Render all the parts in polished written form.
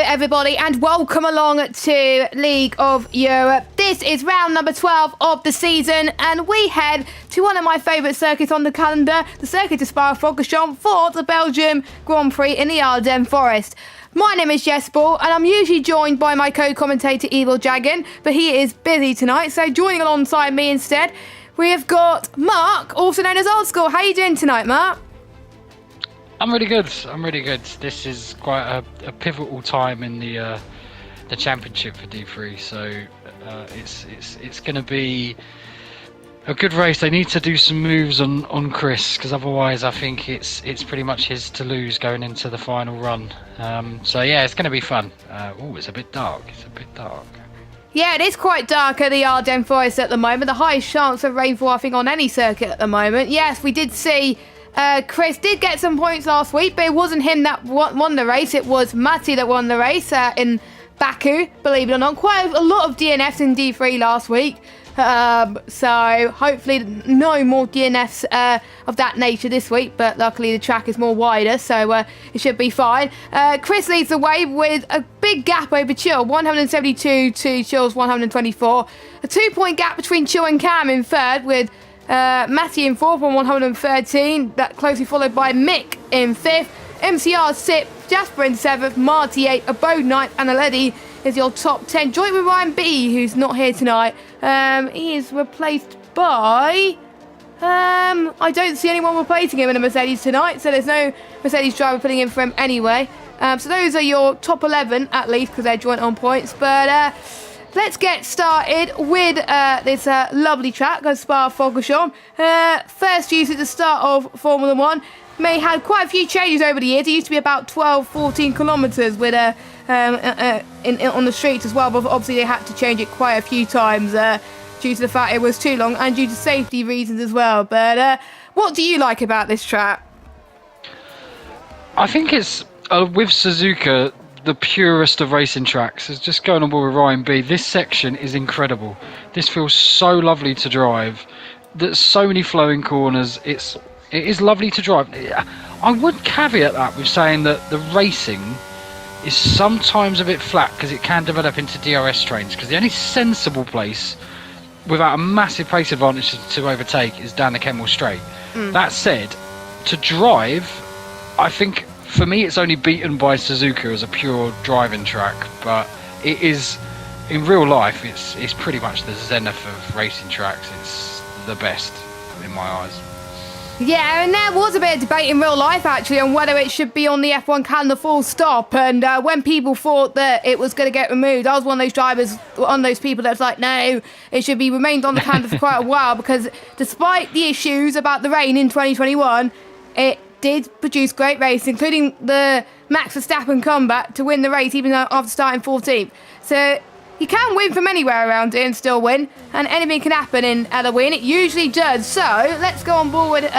everybody, and welcome along to League of Europe. This is round number 12 of the season, and we head to one of my favourite circuits on the calendar, the circuit of Spa-Francorchamps for the Belgium Grand Prix in the Ardennes Forest. My name is Jesper, and I'm usually joined by my co-commentator Evil Dragon, but he is busy tonight, so joining alongside me instead, we have got Mark, also known as Old School. How are you doing tonight, Mark? I'm really good. This is quite a pivotal time in the championship for D3, so it's going to be a good race. They need to do some moves on Chris, because otherwise I think it's pretty much his to lose going into the final run. So yeah, it's going to be fun. It's a bit dark. Yeah, it is quite dark at the Ardennes Forest at the moment. The highest chance of rainfall, I think, on any circuit at the moment. Yes, we did see Chris did get some points last week, but it wasn't him that won the race. It was Matty that won the race in Baku, believe it or not. Quite a lot of DNFs in D3 last week. So hopefully no more DNFs of that nature this week, but luckily the track is more wider, so it should be fine. Chris leads the way with a big gap over Chill, 172 to Chill's 124. A 2-point gap between Chill and Cam in third, with Matty in fourth on 113, that closely followed by Mick in fifth, MCR sixth, Jasper in seventh, Marty 8th, Abode 9th, and Aledi is your top 10, joint with Ryan B, who's not here tonight. He is replaced by I don't see anyone replacing him in a Mercedes tonight, so there's no Mercedes driver putting in for him anyway. So those are your top 11 at least, because they're joint on points. But let's get started with this lovely track of Spa-Francorchamps. First use at the start of Formula 1. May had quite a few changes over the years. It used to be about 12-14 kilometres with on the streets as well, but obviously they had to change it quite a few times due to the fact it was too long and due to safety reasons as well. But what do you like about this track? I think it's with Suzuka the purest of racing tracks. It's just going on board with Ryan B. This section is incredible. This feels so lovely to drive. There's so many flowing corners. It is lovely to drive. I would caveat that with saying that the racing is sometimes a bit flat, because it can develop into DRS trains, because the only sensible place without a massive pace advantage to overtake is down the Kemmel Straight. That said, to drive, I think for me it's only beaten by Suzuka as a pure driving track, but it is, in real life, it's pretty much the zenith of racing tracks. It's the best in my eyes. Yeah, and there was a bit of debate in real life, actually, on whether it should be on the F1 calendar full stop. And when people thought that it was going to get removed, I was one of those drivers, one of those people that was like, no, it should be remained on the calendar for quite a while, because despite the issues about the rain in 2021, it did produce great race, including the Max Verstappen comeback to win the race, even though after starting 14th. So you can win from anywhere around here and still win, and anything can happen in Halloween. It usually does. So let's go on board with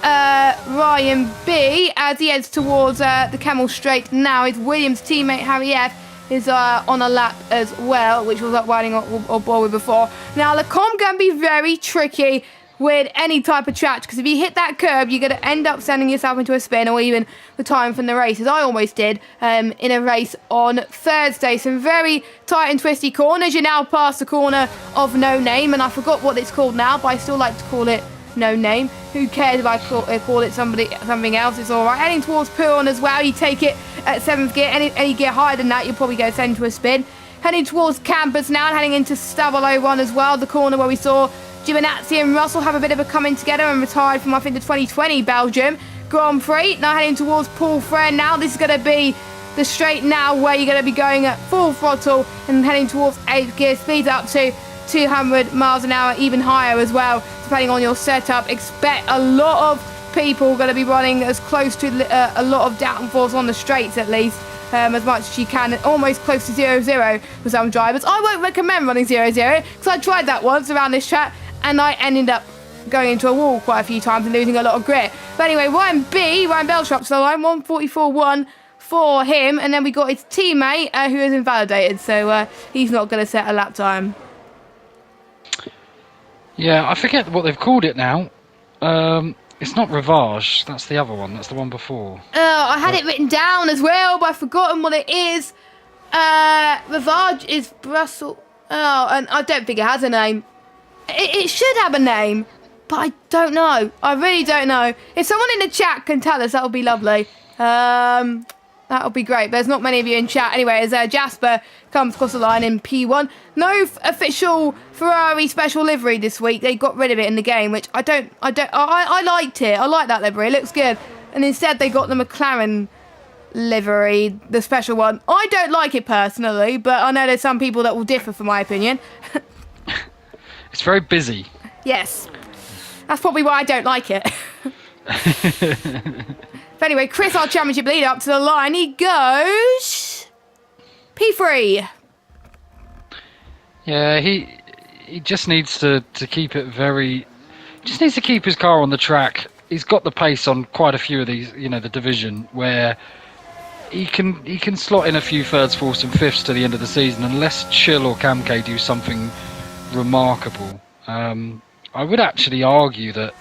Ryan B as he heads towards the Kemmel Straight now. His Williams teammate Harry F is on a lap as well, which was up riding on board with before. Now, Lecombe can be very tricky with any type of track, because if you hit that curb, you're going to end up sending yourself into a spin, or even retiring from the race, as I almost did in a race on Thursday. Some very tight and twisty corners. You're now past the corner of No Name, and I forgot what it's called now, but I still like to call it No Name. Who cares if I call it something else? It's all right. Heading towards Puron as well. You take it at 7th gear. Any gear higher than that, you'll probably go send into a spin. Heading towards Campus now, and heading into Stavolo 1 as well, the corner where we saw Giovinazzi and Russell have a bit of a coming together and retired from, I think, the 2020 Belgium Grand Prix. Now heading towards Paul Frere now. This is going to be the straight now where you're going to be going at full throttle and heading towards 8th gear. Speeds up to 200 miles an hour, even higher as well, depending on your setup. Expect a lot of people going to be running as close to a lot of downforce on the straights, at least. As much as you can, almost close to 0-0 for some drivers. I won't recommend running 0-0, because I tried that once around this track, and I ended up going into a wall quite a few times and losing a lot of grit. But anyway, Ryan Beltrop's the line, 144.1 for him. And then we got his teammate who is invalidated, so he's not going to set a lap time. Yeah, I forget what they've called it now. It's not Rivage. That's the other one. That's the one before. Oh, I had it written down as well, but I've forgotten what it is. Rivage is Brussels. Oh, and I don't think it has a name. It should have a name, but I don't know. I really don't know. If someone in the chat can tell us, that would be lovely. That would be great. There's not many of you in chat. Anyway, as Jasper comes across the line in P1. No official Ferrari special livery this week. They got rid of it in the game, which I liked it. I like that livery. It looks good. And instead they got the McLaren livery, the special one. I don't like it personally, but I know there's some people that will differ from my opinion. It's very busy. Yes. That's probably why I don't like it. But anyway, Chris, our championship leader, up to the line. He goes P3. Yeah, he just needs to keep it very. Just needs to keep his car on the track. He's got the pace on quite a few of these, the division where he can slot in a few thirds, fourths, and fifths to the end of the season unless Chill or Camke do something remarkable. I would actually argue that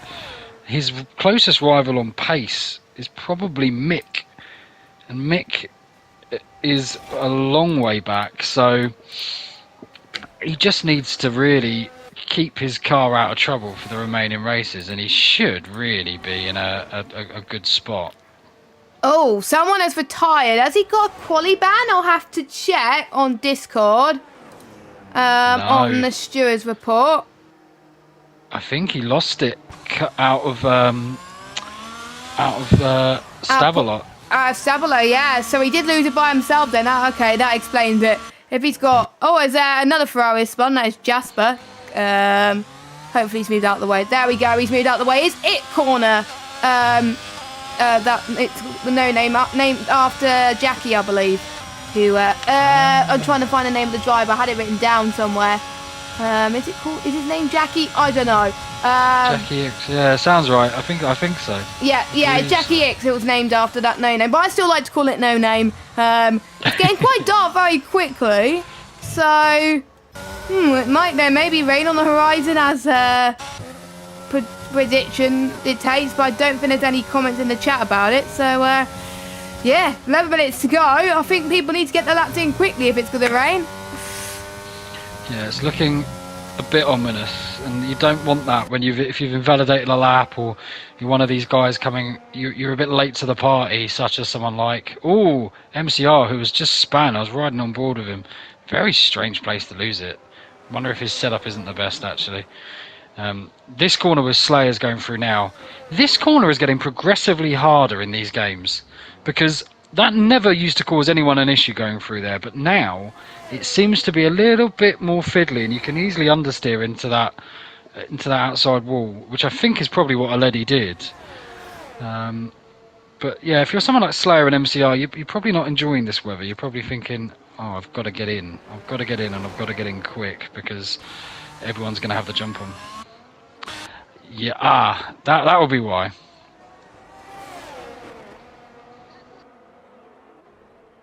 his closest rival on pace is probably Mick, and Mick is a long way back, so he just needs to really keep his car out of trouble for the remaining races, and he should really be in a good spot. Oh, someone has retired. Has he got a quali ban? I'll have to check on Discord. No. On the stewards report. I think he lost it out of Stavelot. Stavelot, yeah. So he did lose it by himself then. Okay, that explains it. If he's got... Oh, is there another Ferrari spun? That is Jasper. Hopefully he's moved out of the way. There we go. He's moved out of the way. Is it corner? That it's the no name named after Jackie, I believe. Who I'm trying to find the name of the driver. I had it written down somewhere. Is it called? Is his name Jackie? I don't know. Jackie X. Yeah, sounds right. I think so. Yeah, Please. Jackie X. It was named after that no name, but I still like to call it no name. It's getting quite dark very quickly, so there may be rain on the horizon as prediction dictates, but I don't think there's any comments in the chat about it. So yeah, 11 minutes to go. I think people need to get their laps in quickly if it's going to rain. Yeah, it's looking a bit ominous, and you don't want that when if you've invalidated a lap, or you're one of these guys coming, you're a bit late to the party, such as someone like MCR, who was just span. I was riding on board with him. Very strange place to lose it. Wonder if his setup isn't the best actually. This corner with Slayers going through now. This corner is getting progressively harder in these games because that never used to cause anyone an issue going through there, but now it seems to be a little bit more fiddly, and you can easily understeer into that outside wall, which I think is probably what Aledi did. But yeah, if you're someone like Slayer and MCR, you're probably not enjoying this weather. You're probably thinking, oh, I've got to get in, and I've got to get in quick because everyone's going to have the jump on. Yeah, that would be why.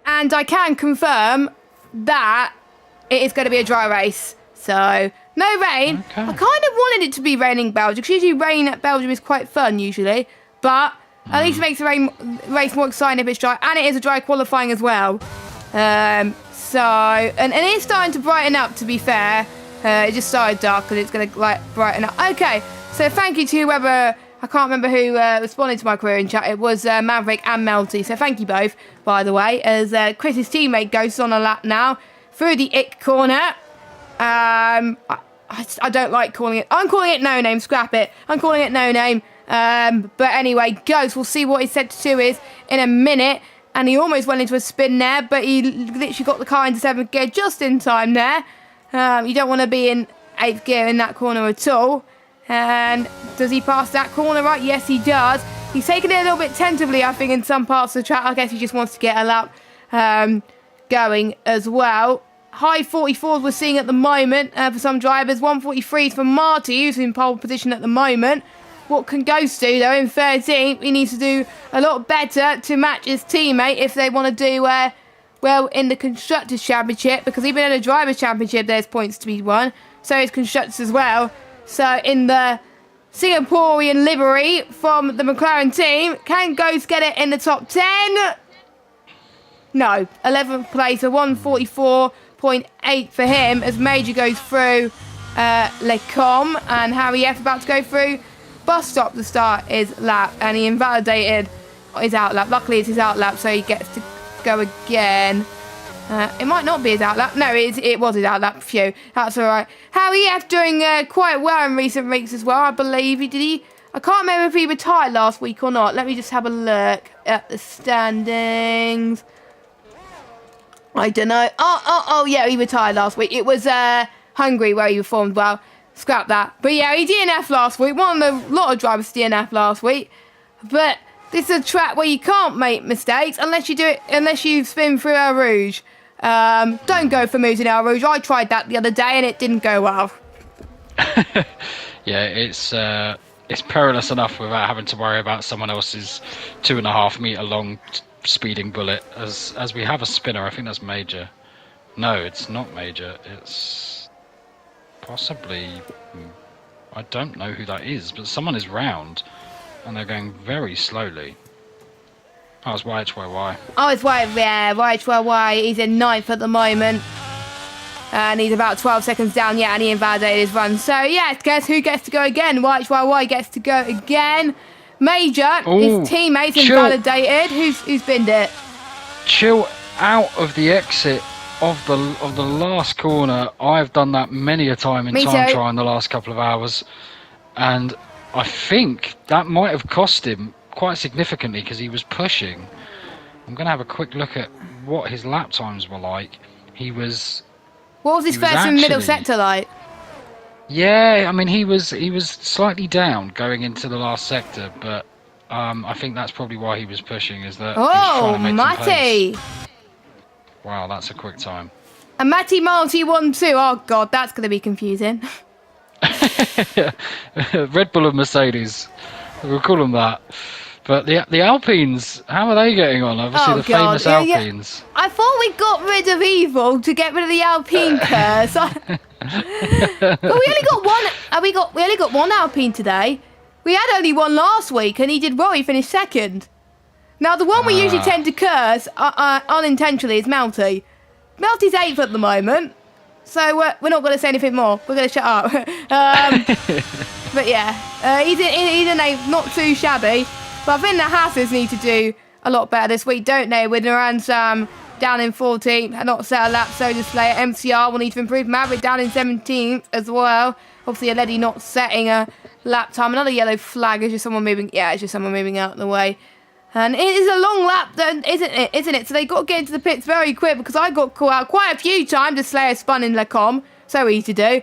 And I can confirm that it is going to be a dry race. So, no rain. Okay. I kind of wanted it to be raining Belgium, because usually rain at Belgium is quite fun, usually. But at least it makes the race more exciting if it's dry. And it is a dry qualifying as well. And it is starting to brighten up, to be fair. It just started dark, because it's going to brighten up. Okay, so thank you to whoever... I can't remember who responded to my query in chat. It was Maverick and Melty. So thank you both, by the way, as Chris's teammate goes on a lap now through the ick corner. I don't like calling it. I'm calling it no name. Scrap it. I'm calling it no name. But anyway, goes. We'll see what his set to 2 is in a minute. And he almost went into a spin there, but he literally got the car into 7th gear just in time there. You don't want to be in 8th gear in that corner at all. And does he pass that corner right? Yes, he does. He's taking it a little bit tentatively, I think, in some parts of the track. I guess he just wants to get a lap going as well. High 44s we're seeing at the moment for some drivers. 143s for Marty, who's in pole position at the moment. What can Ghost do, though, in 13th? He needs to do a lot better to match his teammate if they want to do well in the Constructors' Championship, because even in the Drivers' Championship there's points to be won. So is Constructors as well. So in the Singaporean livery from the McLaren team. Can Ghost get it in the top 10? No. 11th place, a 144.8 for him as Major goes through Lecom, and Harry F about to go through bus stop to start his lap, and he invalidated his out lap. Luckily it's his out lap, so he gets to go again. It might not be his out lap. No, it was his out lap. Phew, that's all right. Harry F doing quite well in recent weeks as well, I believe. I can't remember if he retired last week or not. Let me just have a look at the standings. I don't know. Oh, yeah, he retired last week. It was Hungary where he performed well. Scrap that. But yeah, he DNF last week. One of a lot of drivers DNF last week. But this is a track where you can't make mistakes unless you spin through El Rouge. Don't go for moves in El Rouge. I tried that the other day and it didn't go well. Yeah, it's perilous enough without having to worry about someone else's 2.5 meter long speeding bullet. As we have a spinner, I think that's Major. No, it's not Major. It's possibly, I don't know who that is, but someone is round and they're going very slowly. Oh, it's YHYY. Oh, it's YHYY. He's in 9th at the moment. And he's about 12 seconds down, yeah, and he invalidated his run. So, yeah, guess who gets to go again? YHYY gets to go again. Major, his teammates invalidated. Who's binned it? Chill out of the exit of the last corner. I've done that many a time in time trial in the last couple of hours. And I think that might have cost him quite significantly because he was pushing. I'm going to have a quick look at what his lap times were like. What was his first and middle sector like? Yeah, I mean he was slightly down going into the last sector, but I think that's probably why he was pushing. Is that he was trying to make some pace. Wow, that's a quick time. And Matty Marty 1-2. Oh god, that's going to be confusing. Red Bull and Mercedes, we'll call them that. But the Alpines, how are they getting on? Obviously, the famous Alpines. Yeah. I thought we got rid of evil to get rid of the Alpine curse. But we only got one. We only got one Alpine today. We had only one last week, and he did well. He finished second. Now the one we usually tend to curse unintentionally is Melty. Melty's 8th at the moment, so we're not going to say anything more. We're going to shut up. But yeah, he's in 8th, not too shabby. But I think the Hasses need to do a lot better this week, don't they? With Naran Sam down in 14th, not set a lap, so does Slayer. MCR will need to improve. Maverick down in 17th as well. Obviously, Aledi not setting a lap time. Another yellow flag. Is just someone moving. Yeah, it's just someone moving out of the way. And it is a long lap, isn't it? So they got to get into the pits very quick because I got caught out quite a few times. The Slayer spun in Lecom. So easy to do.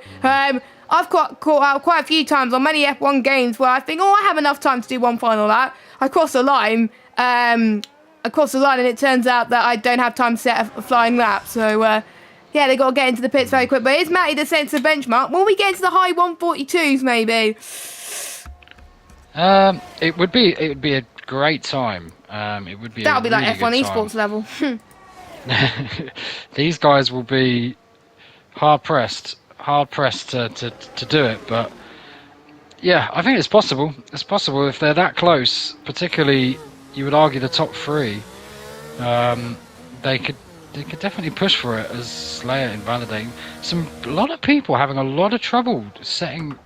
I've got caught out quite a few times on many F1 games where I think, I have enough time to do one final lap. I cross the line, and it turns out that I don't have time to set a flying lap. So, yeah, they got to get into the pits very quick. But is Matty the sense of benchmark? Will we get into the high 142s maybe? It would be a great time. It would be. That'll be really like F1 esports level. These guys will be hard pressed to do it, but. Yeah, I think it's possible. It's possible if they're that close, particularly you would argue the top 3. They could definitely push for it as Slayer invalidating. A lot of people having a lot of trouble setting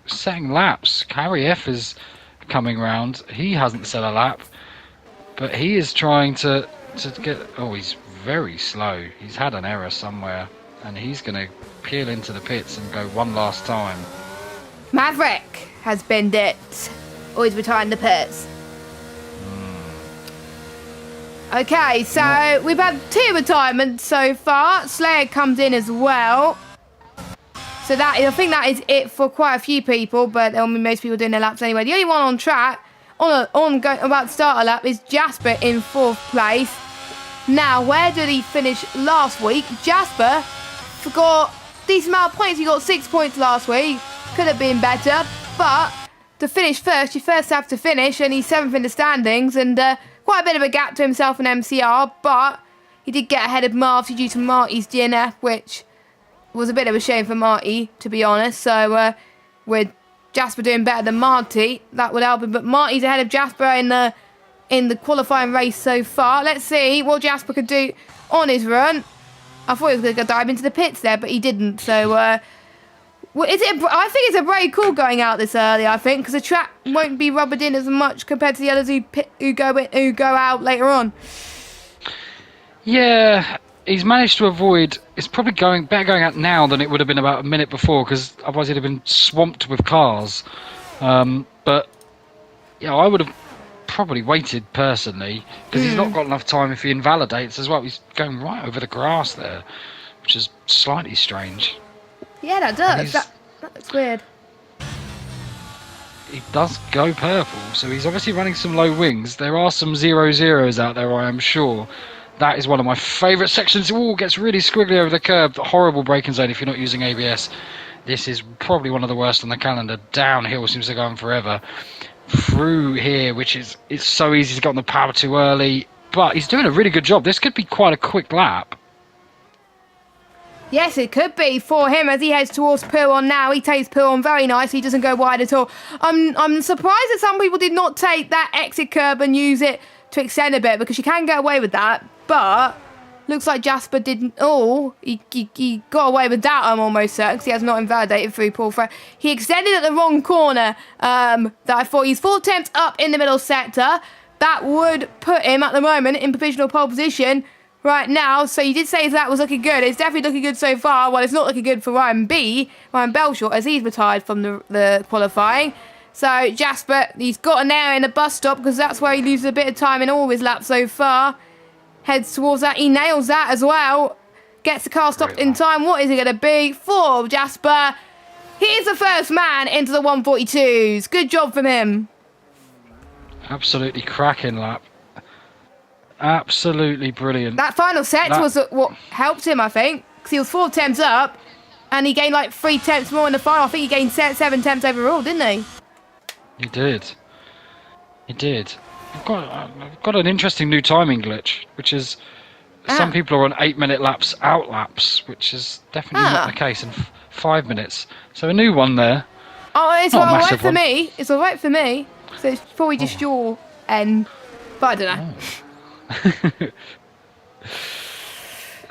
laps. Harry F is coming round. He hasn't set a lap, but he is trying to get. Oh, he's very slow. He's had an error somewhere, and he's going to peel into the pits and go one last time. Maverick has binned it. Always retiring the pits. Okay, so we've had 2 retirements so far. Slayer comes in as well. So I think that is it for quite a few people, but most people doing their laps anyway. The only one on track, about to start a lap, is Jasper in 4th place. Now, where did he finish last week? Jasper got decent amount of points. He got 6 points last week. Could have been better, but to finish first, you first have to finish, and he's 7th in the standings, and quite a bit of a gap to himself and MCR, but he did get ahead of Marty due to Marty's DNF, which was a bit of a shame for Marty, to be honest. So with Jasper doing better than Marty. That would help him. But Marty's ahead of Jasper in the qualifying race so far. Let's see what Jasper could do on his run. I thought he was going to go dive into the pits there, but he didn't. So, I think it's a brave call going out this early, I think, because the track won't be rubbered in as much compared to the others who go out later on. Yeah, he's managed to avoid. It's probably better going out now than it would have been about a minute before, because otherwise he'd have been swamped with cars. But yeah, I would have probably waited personally, because he's not got enough time if he invalidates as well. He's going right over the grass there, which is slightly strange. Yeah, that does. That looks weird. He does go purple, so he's obviously running some low wings. There are some 0-0s out there, I am sure. That is one of my favourite sections. It gets really squiggly over the curb. Horrible braking zone if you're not using ABS. This is probably one of the worst on the calendar. Downhill seems to go on forever. Through here, which is it's so easy to get on the power too early. But he's doing a really good job. This could be quite a quick lap. Yes, it could be for him as he heads towards Pooh on now. He takes Pooh on very nice. He doesn't go wide at all. I'm surprised that some people did not take that exit curb and use it to extend a bit, because you can get away with that. But looks like Jasper didn't. Oh, he got away with that. I'm almost certain, because he has not invalidated through Paul Fred. He extended at the wrong corner. That I thought he's 4 attempts up in the middle sector. That would put him at the moment in provisional pole position right now. So you did say that was looking good. It's definitely looking good so far. Well, it's not looking good for Ryan Belshaw, as he's retired from the qualifying. So Jasper, he's got an error in the bus stop, because that's where he loses a bit of time in all his laps so far. Heads towards that. He nails that as well. Gets the car stopped in time. What is it going to be for Jasper? He is the first man into the 142s. Good job from him. Absolutely cracking lap. Absolutely brilliant. That final set was what helped him, I think, because he was 4 attempts up, and he gained like 3 attempts more in the final. I think he gained 7 attempts overall, didn't he? He did. He did. I've got an interesting new timing glitch, which is some people are on 8-minute laps, out laps, which is definitely not the case in 5 minutes. So a new one there. Oh, it's all right for me. It's all right for me. So it's probably just your end, but I don't know.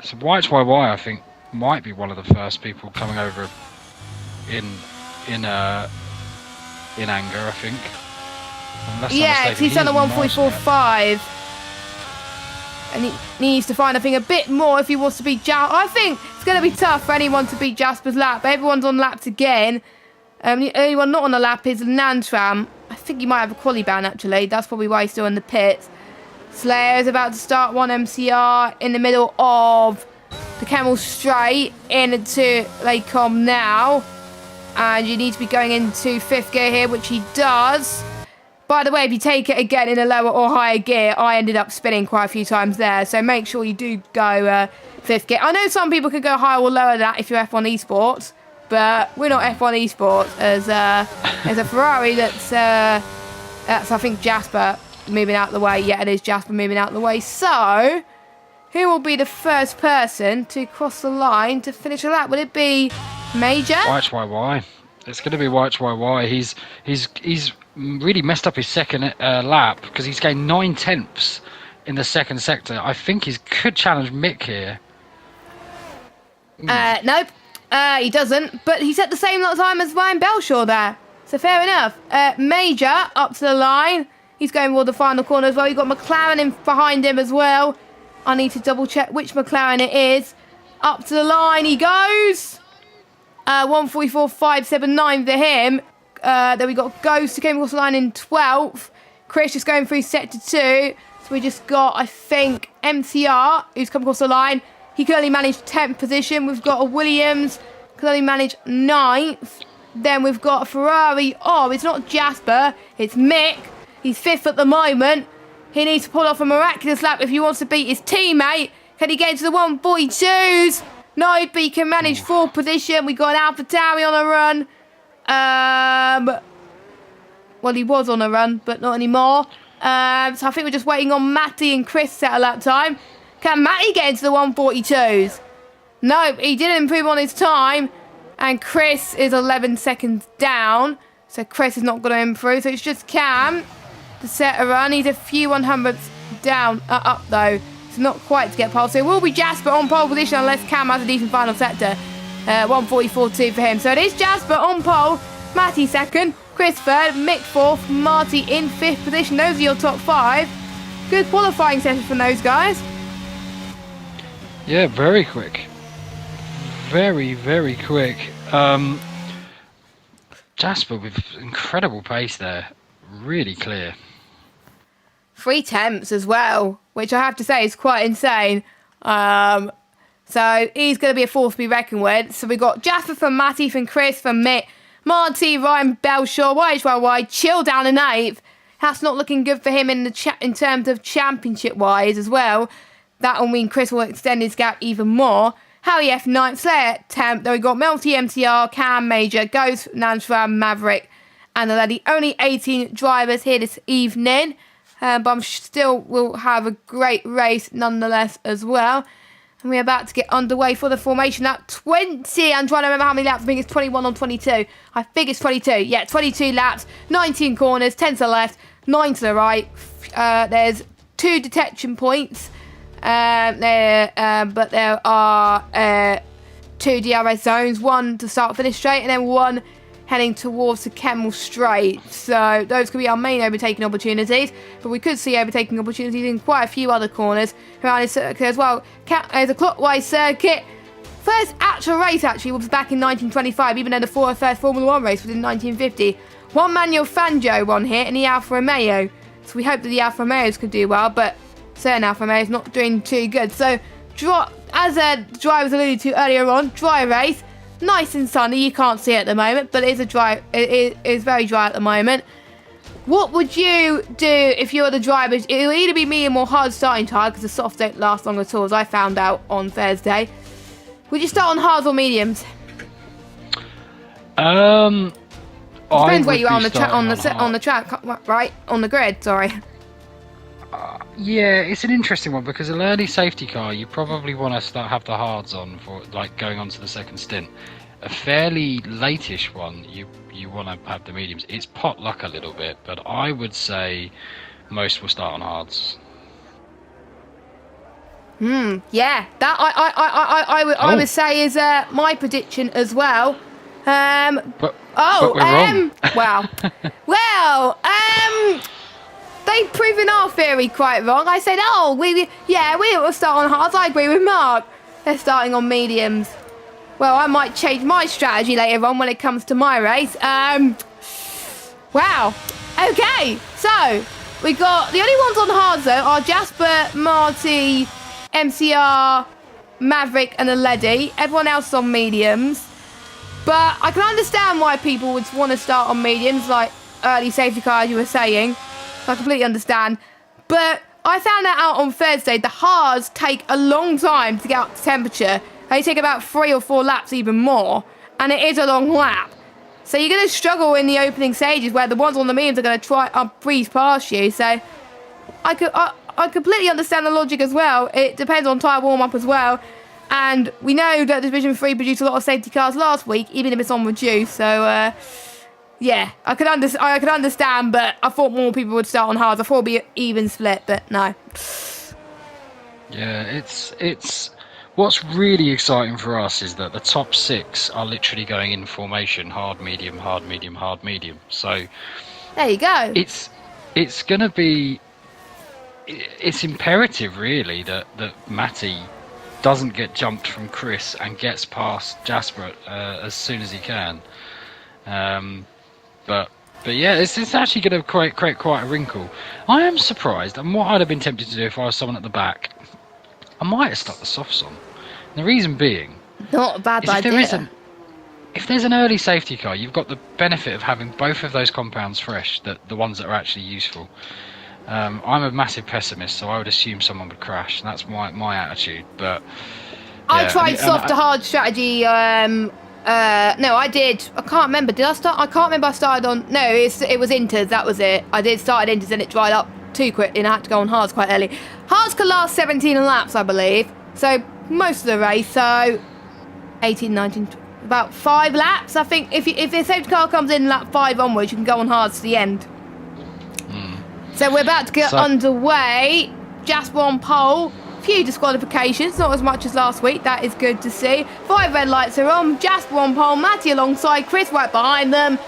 So YHYY, I think, might be one of the first people coming over in anger, I think. Yeah, he's done a 144.5, and he needs to find, I think, a bit more if he wants to beat Jasper. I think it's going to be tough for anyone to beat Jasper's lap. Everyone's on laps again. The only one not on the lap is Nantram. I think he might have a quali ban, actually. That's probably why he's still in the pits. Slayer is about to start 1 MCR in the middle of the Camel Straight into Lakecombe now. And you need to be going into 5th gear here, which he does. By the way, if you take it again in a lower or higher gear, I ended up spinning quite a few times there. So make sure you do go 5th gear. I know some people can go higher or lower than that if you're F1 Esports. But we're not F1 Esports as a Ferrari that's I think Jasper moving out of the way. Yeah, it is Jasper moving out of the way. So who will be the first person to cross the line to finish a lap? Would it be Major? YHYY. It's going to be YHYY. He's really messed up his second lap, because he's gained 9 tenths in the second sector. I think he could challenge Mick here. Nope. He doesn't, but he's at the same time as Ryan Belshaw there. So fair enough. Major up to the line. He's going toward the final corner as well. You've got McLaren in behind him as well. I need to double check which McLaren it is. Up to the line he goes. 144.579 for him. Then we got Ghost who came across the line in 12th. Chris just going through sector 2. So we just got, I think, MCR who's come across the line. He can only manage 10th position. We've got a Williams, can only manage 9th. Then we've got a Ferrari. Oh, it's not Jasper, it's Mick. He's 5th at the moment. He needs to pull off a miraculous lap if he wants to beat his teammate. Can he get into the 142s? No, but he can manage 4th position. We've got an AlphaTauri on a run. Well, he was on a run, but not anymore. So I think we're just waiting on Matty and Chris to settle that time. Can Matty get into the 142s? No, he didn't improve on his time. And Chris is 11 seconds down. So Chris is not going to improve. So it's just Cam to set a run. He's a few 100ths down, up though. So not quite to get past. So it will be Jasper on pole position unless Cam has a decent final sector. 144.2 for him. So it is Jasper on pole. Matty second. Chris third. Mick fourth. Marty in fifth position. Those are your top 5. Good qualifying session from those guys. Yeah, very quick. Very, very quick. Jasper with incredible pace there. Really clear. 3 temps as well, which I have to say is quite insane. So he's going to be a force to be reckoned with. So we've got Jasper from Matty, from Chris, from Mick, Marty, Ryan, Belshaw, YHYY, Chill down in 8th. That's not looking good for him in terms of championship-wise as well. That will mean Chris will extend his gap even more. Harry F 9th, Slayer 10th. Then we've got Melty, MTR, Cam, Major, Ghost, Nansram, Maverick, and the only 18 drivers here this evening. But I'm still will have a great race nonetheless as well. And we're about to get underway for the formation lap 20. I'm trying to remember how many laps. I think it's 21 on 22. I think it's 22. Yeah, 22 laps, 19 corners, 10 to the left, 9 to the right. There's 2 detection points. But there are 2 DRS zones. 1 to start finish straight, and then 1 heading towards the Kemmel Straight. So those could be our main overtaking opportunities, but we could see overtaking opportunities in quite a few other corners around this circuit as well. There's a clockwise circuit. First actual race actually was back in 1925, even though the first Formula 1 race was in 1950. One Manuel Fangio won here in the Alfa Romeo. So we hope that the Alfa Romeos could do well, but certain Alfa Romeos not doing too good. So as drivers alluded to earlier on, dry race. Nice and sunny, you can't see it at the moment, but it is very dry at the moment. What would you do if you were the drivers? It will either be medium or hard starting tyre, because the softs don't last long at all, as I found out on Thursday. Would you start on hards or mediums? Depends where you are on the track, right? On the grid, sorry. Yeah, it's an interesting one because an early safety car, you probably want to have the hards on for like going on to the second stint. A fairly late-ish one, you want to have the mediums. It's pot luck a little bit, but I would say most will start on hards. Yeah, that I would say is my prediction as well. But we're wrong. Wow. They've proven our theory quite wrong. I said, we will start on hards. I agree with Mark. They're starting on mediums. Well, I might change my strategy later on when it comes to my race. Wow. Okay, so we got the only ones on hards though are Jasper, Marty, MCR, Maverick, and Aledi. Everyone else is on mediums. But I can understand why people would want to start on mediums, like early safety car, as you were saying. I completely understand. But I found that out on Thursday. The hards take a long time to get up to temperature. They take about 3 or 4 laps, even more. And it is a long lap. So you're going to struggle in the opening stages where the ones on the mediums are going to try and breeze past you. So I completely understand the logic as well. It depends on tyre warm-up as well. And we know that Division 3 produced a lot of safety cars last week, even if it's on reduce. So, yeah, I could understand, but I thought more people would start on hards. I thought it would be an even split, but no. Yeah, it's what's really exciting for us is that the top 6 are literally going in formation: hard, medium, hard, medium, hard, medium. So there you go. It's going to be. It's imperative, really, that Matty doesn't get jumped from Chris and gets past Jasper as soon as he can. But yeah, it's actually going to create quite a wrinkle. I am surprised, and what I'd have been tempted to do if I was someone at the back, I might have stuck the softs on. And the reason being, not a bad idea. If there's an early safety car, you've got the benefit of having both of those compounds fresh, the ones that are actually useful. I'm a massive pessimist, so I would assume someone would crash, and that's my attitude. But yeah, I tried soft to hard strategy. No, I did. I can't remember. Did I start? I can't remember. I started on. No, it was inters. That was it. I did start inters, and it dried up too quick, and I had to go on hards quite early. Hards could last 17 laps, I believe. So most of the race. So 18, 19. about 5 laps. I think if the safety car comes in lap 5 onwards, you can go on hards to the end. So we're about to get underway. Jasper on pole. Few disqualifications, not as much as last week. That is good to see. 5 red lights are on. Jasper on pole. Matty alongside. Chris right behind them.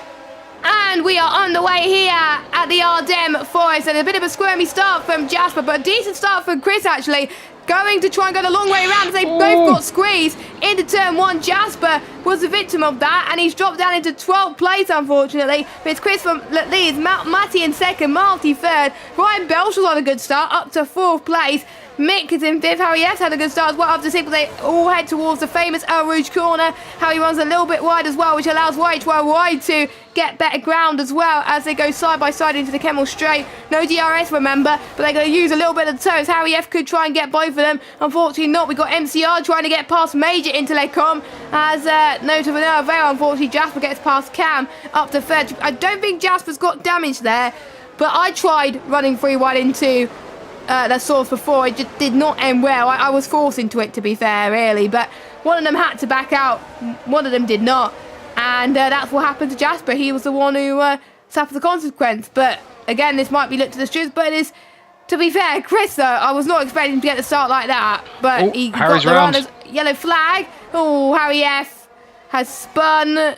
And we are underway here at the Ardennes Forest. And a bit of a squirmy start from Jasper, but a decent start from Chris actually. Going to try and go the long way around as they both got squeezed into turn 1. Jasper was the victim of that, and he's dropped down into 12th place, unfortunately. But it's Chris from leads, Matty in 2nd, Marty 3rd. Ryan Belch's on a good start, up to 4th place. Mick is in 5th. Harry F's had a good start as well. Up to 6th, they all head towards the famous El Rouge corner. Harry runs a little bit wide as well, which allows Wide to get better ground as well as they go side by side into the Kemmel Straight. No DRS, remember, but they're going to use a little bit of the toes. Harry F could try and get both of them. Unfortunately not. We got MCR trying to get past Major into Lecom as no to no avail. Unfortunately, Jasper gets past Cam up to 3rd. I don't think Jasper's got damage there, but I tried running 3 wide into the source before. It just did not end well. I was forced into it, to be fair, really, but one of them had to back out, one of them did not, and that's what happened to Jasper. He was the one who suffered the consequence. But again, this might be looked at as truth, but it is, to be fair, Chris, though, I was not expecting him to get the start like that, but he Harry's got the round. runner's yellow flag. Oh, Harry F has spun.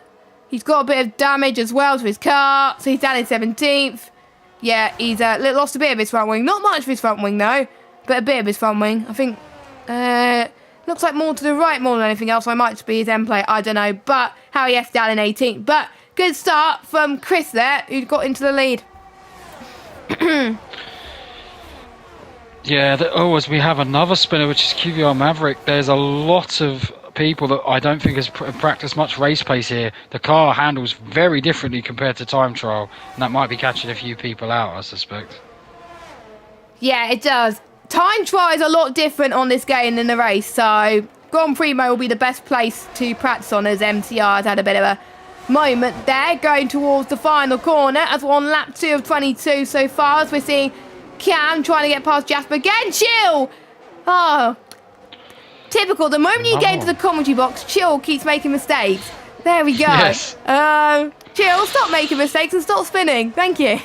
He's got a bit of damage as well to his car, so he's down in 17th. Yeah, he's lost a bit of his front wing. Not much of his front wing, though, but a bit of his front wing. I think looks like more to the right more than anything else. I might just be his end plate. I don't know. But Harry F down in 18th. But good start from Chris there, who got into the lead. Yeah, as we have another spinner, which is QVR Maverick. There's a lot of people that I don't think has practiced much race pace here. The car handles very differently compared to time trial, and that might be catching a few people out, I suspect. Yeah, it does. Time trial is a lot different on this game than the race, so Grand Prix mode will be the best place to practice on, as MCR has had a bit of a moment there, going towards the final corner as we're on lap 2 of 22 so far, as we're seeing Cam trying to get past Jasper again. Chill! Oh, typical. The moment you get into the commentary box, Chill keeps making mistakes. There we go. Yes. Chill, stop making mistakes and stop spinning. Thank you.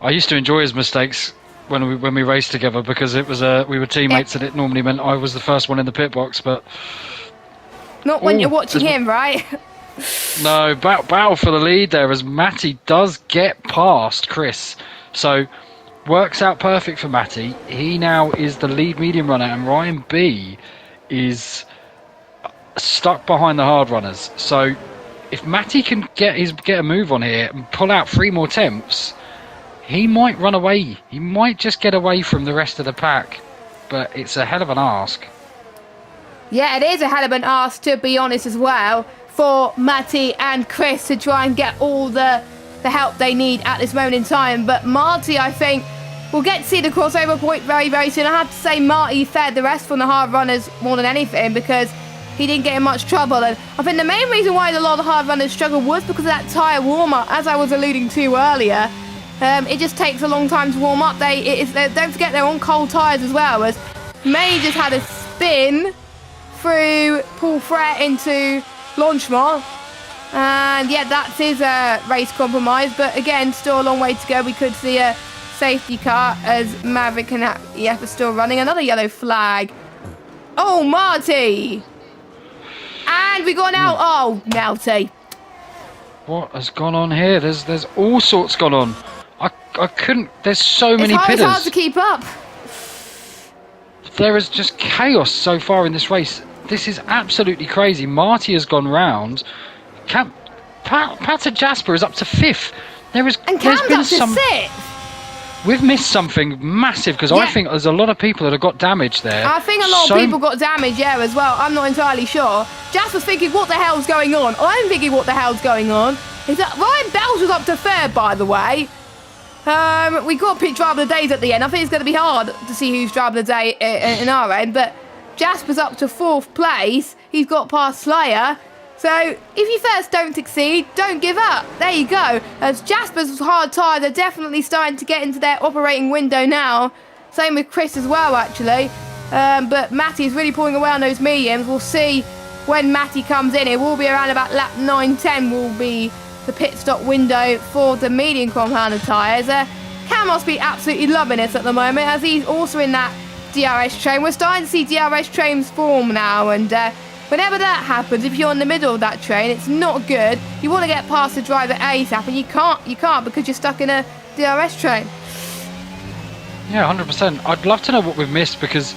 I used to enjoy his mistakes when we raced together, because it was we were teammates, and it normally meant I was the first one in the pit box. But not when you're watching him, right? No, battle for the lead there, as Matty does get past Chris. So works out perfect for Matty. He now is the lead medium runner, and Ryan B is stuck behind the hard runners. So if Matty can get a move on here and pull out 3 more temps, he might run away. He might just get away from the rest of the pack. But it's a hell of an ask. Yeah, it is a hell of an ask, to be honest, as well, for Matty and Chris to try and get all the help they need at this moment in time. But Marty, I think, will get to see the crossover point very, very soon. I have to say Marty fed the rest from the hard runners more than anything, because he didn't get in much trouble. And I think the main reason why a lot of the hard runners struggled was because of that tyre warm-up, as I was alluding to earlier. It just takes a long time to warm up. Don't forget they're on cold tyres as well, as May just had a spin through Paul Frette into Launchmont. And yeah, that's his race compromise. But again, still a long way to go. We could see a safety car as Maverick and EF are still running. Another yellow flag. Oh, Marty! And we got out. Oh, Melty. What has gone on here? There's all sorts gone on. I couldn't. There's so many pitters. It's hard to keep up. There is just chaos so far in this race. This is absolutely crazy. Marty has gone round. Pater Jasper is up to 5th. There's been up to some. 6th. We've missed something massive, because I think there's a lot of people that have got damage there. I think a lot of people got damage, yeah, as well. I'm not entirely sure. Jasper's thinking, what the hell's going on? I'm thinking, what the hell's going on? Is that Ryan Bells was up to 3rd, by the way. We got pit driver of the days at the end. I think it's going to be hard to see who's driver of the day in our end, but Jasper's up to 4th place. He's got past Slayer. So if you first don't succeed, don't give up. There you go. As Jasper's hard tyres are definitely starting to get into their operating window now. Same with Chris as well, actually. But Matty's really pulling away on those mediums. We'll see when Matty comes in. It will be around about lap 9-10 will be the pit stop window for the medium compounded tyres. Cam must be absolutely loving it at the moment, as he's also in that DRS train. We're starting to see DRS trains form now, and whenever that happens, if you're in the middle of that train, it's not good. You want to get past the driver ASAP, and you can't because you're stuck in a DRS train. Yeah, 100%. I'd love to know what we've missed, because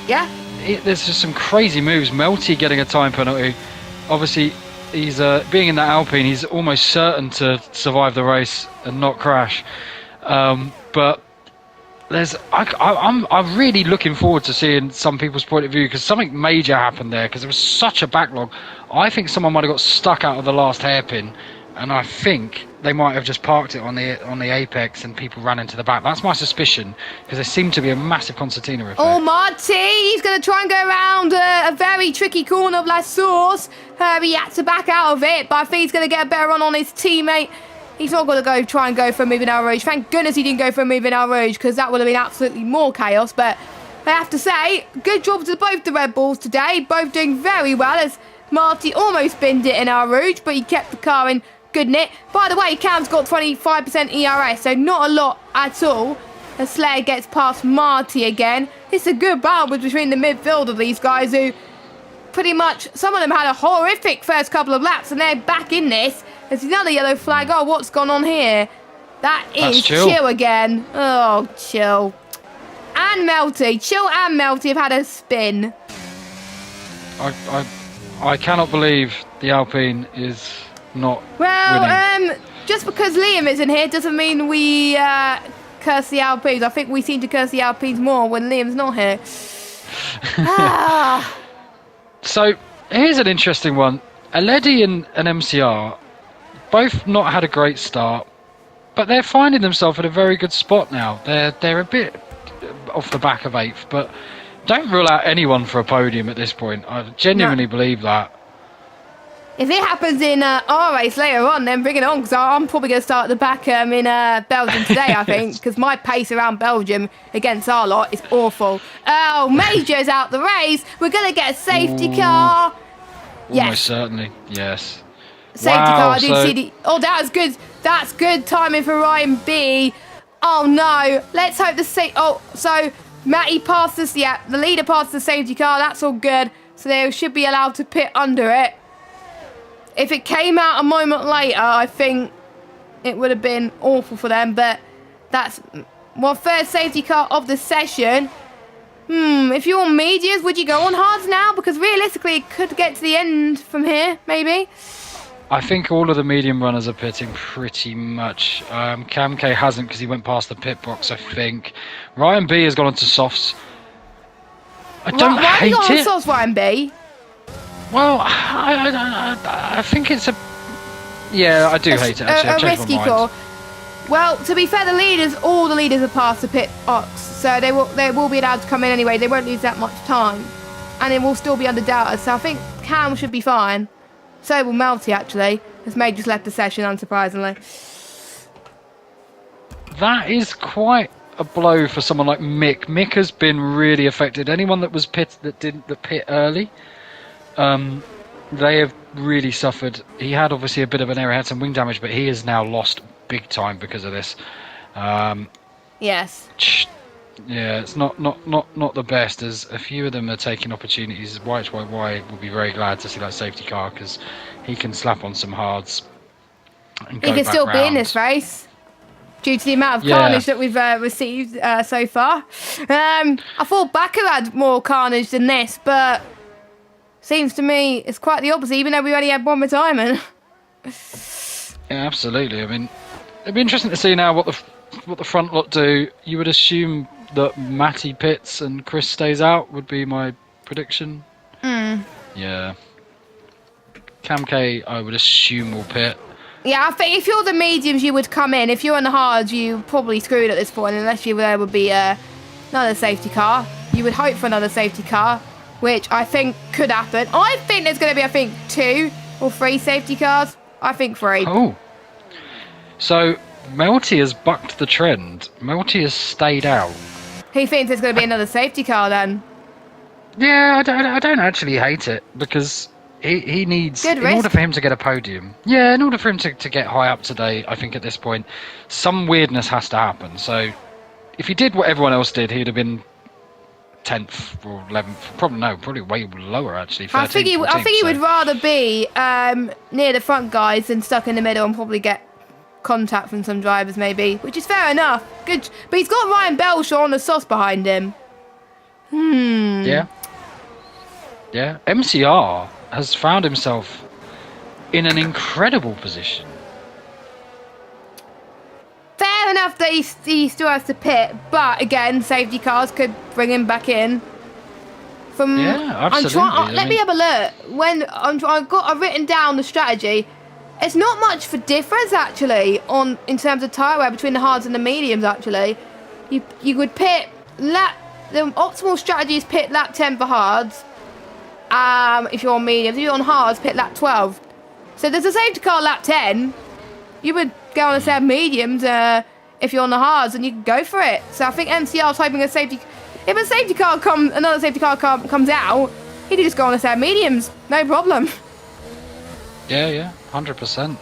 there's just some crazy moves. Melty getting a time penalty. Obviously, he's being in that Alpine, he's almost certain to survive the race and not crash. But I'm really looking forward to seeing some people's point of view, because something major happened there, because there was such a backlog. I think someone might have got stuck out of the last hairpin, and I think they might have just parked it on the apex and people ran into the back. That's my suspicion, because there seemed to be a massive concertina effect. Oh, Marty, he's going to try and go around a very tricky corner of La Source. He had to back out of it, but I think he's going to get a better run on his teammate. He's not going to try and go for a move in Al Rouge. Thank goodness he didn't go for a move in Al Rouge, because that would have been absolutely more chaos. But I have to say, good job to both the Red Bulls today. Both doing very well, as Marty almost binned it in Al Rouge, but he kept the car in good nick. By the way, Cam's got 25% ERS, so not a lot at all. As Slayer gets past Marty again. It's a good battle between the midfield of these guys, who pretty much, some of them had a horrific first couple of laps, and they're back in this. There's another yellow flag. Oh, what's gone on here? That's Chill again. Oh, Chill. And Melty. Chill and Melty have had a spin. I cannot believe the Alpine is not winning. Just because Liam isn't here doesn't mean we curse the Alpines. I think we seem to curse the Alpines more when Liam's not here. So, here's an interesting one. Aledi and MCR both not had a great start, but they're finding themselves at a very good spot now. They're a bit off the back of 8th, but don't rule out anyone for a podium at this point. I genuinely believe that. If it happens in our race later on, then bring it on, because I'm probably going to start at the back in Belgium today, I think, because my pace around Belgium against our lot is awful. Oh, Major's out the race. We're going to get a safety car. Almost certainly, yes. Safety car, I didn't see the... Oh, that was good. That's good timing for Ryan B. Oh, no. Let's hope the... Oh, so Matty passes... Yeah, the leader passes the safety car. That's all good. So they should be allowed to pit under it. If it came out a moment later, I think it would have been awful for them. But that's... Well, first safety car of the session. If you're on medias, would you go on hards now? Because realistically, it could get to the end from here, maybe. I think all of the medium runners are pitting pretty much. Cam K hasn't, because he went past the pit box, I think. Ryan B has gone on to softs. I don't hate it. Why have you gone on softs, Ryan B? Well, I think it's a... Yeah, I do hate it, actually. A risky call. Well, to be fair, all the leaders are past the pit box, so they will be allowed to come in anyway. They won't lose that much time, and it will still be under doubters. So I think Cam should be fine. So will Melty, actually, as May just left the session, unsurprisingly. That is quite a blow for someone like Mick. Mick has been really affected. Anyone that was pit early, they have really suffered. He had obviously a bit of an error, had some wing damage, but he has now lost big time because of this. Yes. Yeah, it's not the best, as a few of them are taking opportunities. YHYY will be very glad to see that safety car, because he can slap on some hards and go he can back still round. Be in this race due to the amount of carnage that we've received so far. I thought Baku had more carnage than this, but seems to me it's quite the opposite, even though we only had one retirement. Yeah, absolutely. I mean, it'd be interesting to see now what the front lot do. You would assume that Matty pits and Chris stays out, would be my prediction. Yeah. Cam K, I would assume, will pit. Yeah, I think if you're the mediums, you would come in. If you're in the hards, you probably screwed at this point, unless there would be another safety car. You would hope for another safety car, which I think could happen. I think there's going to be, 2 or 3 safety cars. I think 3. Oh. So, Melty has bucked the trend. Melty has stayed out. He thinks there's going to be another safety car then. Yeah, I don't actually hate it, because He needs, Good in risk. order for him to get a podium. Yeah, in order for him to get high up today, I think at this point, some weirdness has to happen. So, if he did what everyone else did, he'd have been 10th or 11th. Probably way lower actually. 13th, I think he 14th, would so. rather be near the front guys than stuck in the middle and probably get contact from some drivers maybe, which is fair enough. Good, but he's got Ryan Belshaw on the sauce behind him. Yeah. MCR has found himself in an incredible position. Fair enough that he still has to pit, but again, safety cars could bring him back in. Yeah, absolutely. Let me have a look. I've written down the strategy. It's not much for difference actually in terms of tyre wear between the hards and the mediums. Actually, you would pit lap. The optimal strategy is pit lap 10 for hards. If you're on mediums, if you're on hards, pit lap 12. So there's a safety car lap 10. You would go on a set of mediums if you're on the hards, and you can go for it. So I think MCR's hoping if another safety car comes out, he could just go on a set of mediums, no problem. Yeah, 100%.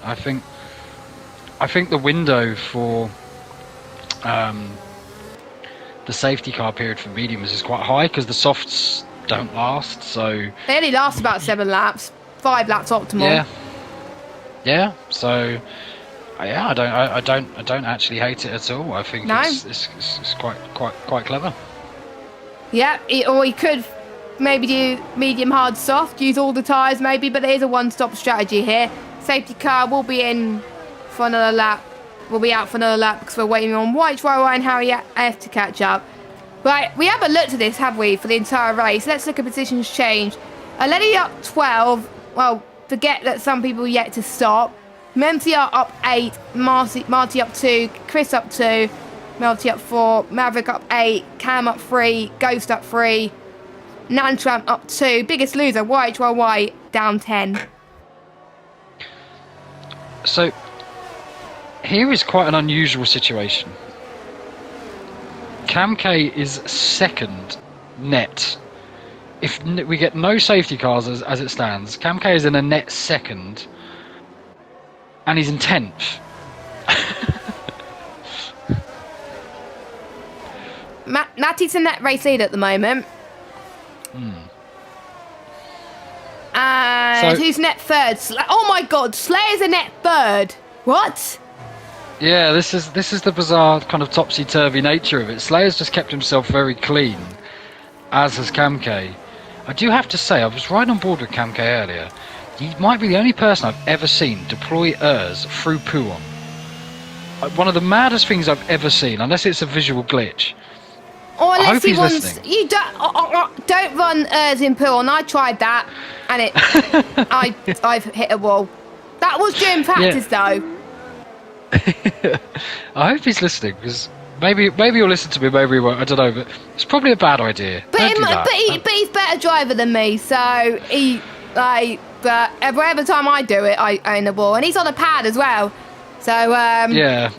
I think the window for the safety car period for mediums is quite high because the softs don't last. So they only last about 7 laps, 5 laps optimal. Yeah. So I don't actually hate it at all. I think it's quite clever. Yeah, or he could maybe do medium, hard, soft, use all the tyres maybe, but there's a one-stop strategy here. Safety car will be in for another lap. We'll be out for another lap because we're waiting on White, Ryan, and Harry F to catch up. Right, we haven't looked at this, have we, for the entire race? Let's look at positions change. Letty up 12. Well, forget that some people yet to stop. MCR up 8. Marty up 2. Chris up 2. Melty up 4. Maverick up 8. Cam up 3. Ghost up 3. Nantram up 2. Biggest loser, White, down 10. So, here is quite an unusual situation. Cam K is second net. If we get no safety cars as it stands, Cam K is in a net second, and he's in 10th. Matty's in that race lead at the moment. And who's net third? Oh my God, Slayer's a net third. What? Yeah, this is the bizarre kind of topsy-turvy nature of it. Slayer's just kept himself very clean, as has Cam K. I do have to say, I was right on board with Cam K earlier. He might be the only person I've ever seen deploy ERS through Pouon. One of the maddest things I've ever seen, unless it's a visual glitch. Or I hope unless he he's wants, listening. you don't run ERS in Pouon. I tried that, and I've hit a wall. That was during practice though. I hope he's listening, because maybe he'll listen to me, maybe he won't. I don't know, but it's probably a bad idea. But he's better driver than me, so but every time I do it, I own the ball, and he's on a pad as well. So yeah.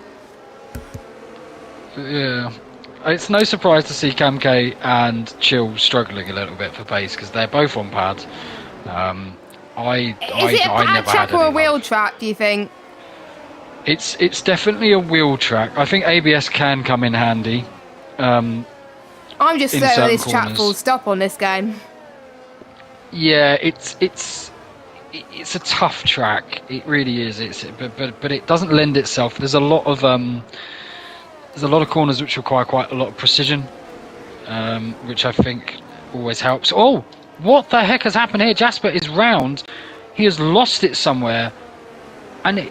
It's no surprise to see Cam K and Chill struggling a little bit for pace because they're both on pad. Is it a pad track or a wheel track, do you think? It's definitely a wheel track. I think ABS can come in handy. I'm just in certain certain this track corners. full stop on this game. Yeah, it's a tough track. It really is. But it doesn't lend itself. There's a lot of corners which require quite a lot of precision, which I think always helps. Oh, what the heck has happened here? Jasper is round. He has lost it somewhere, and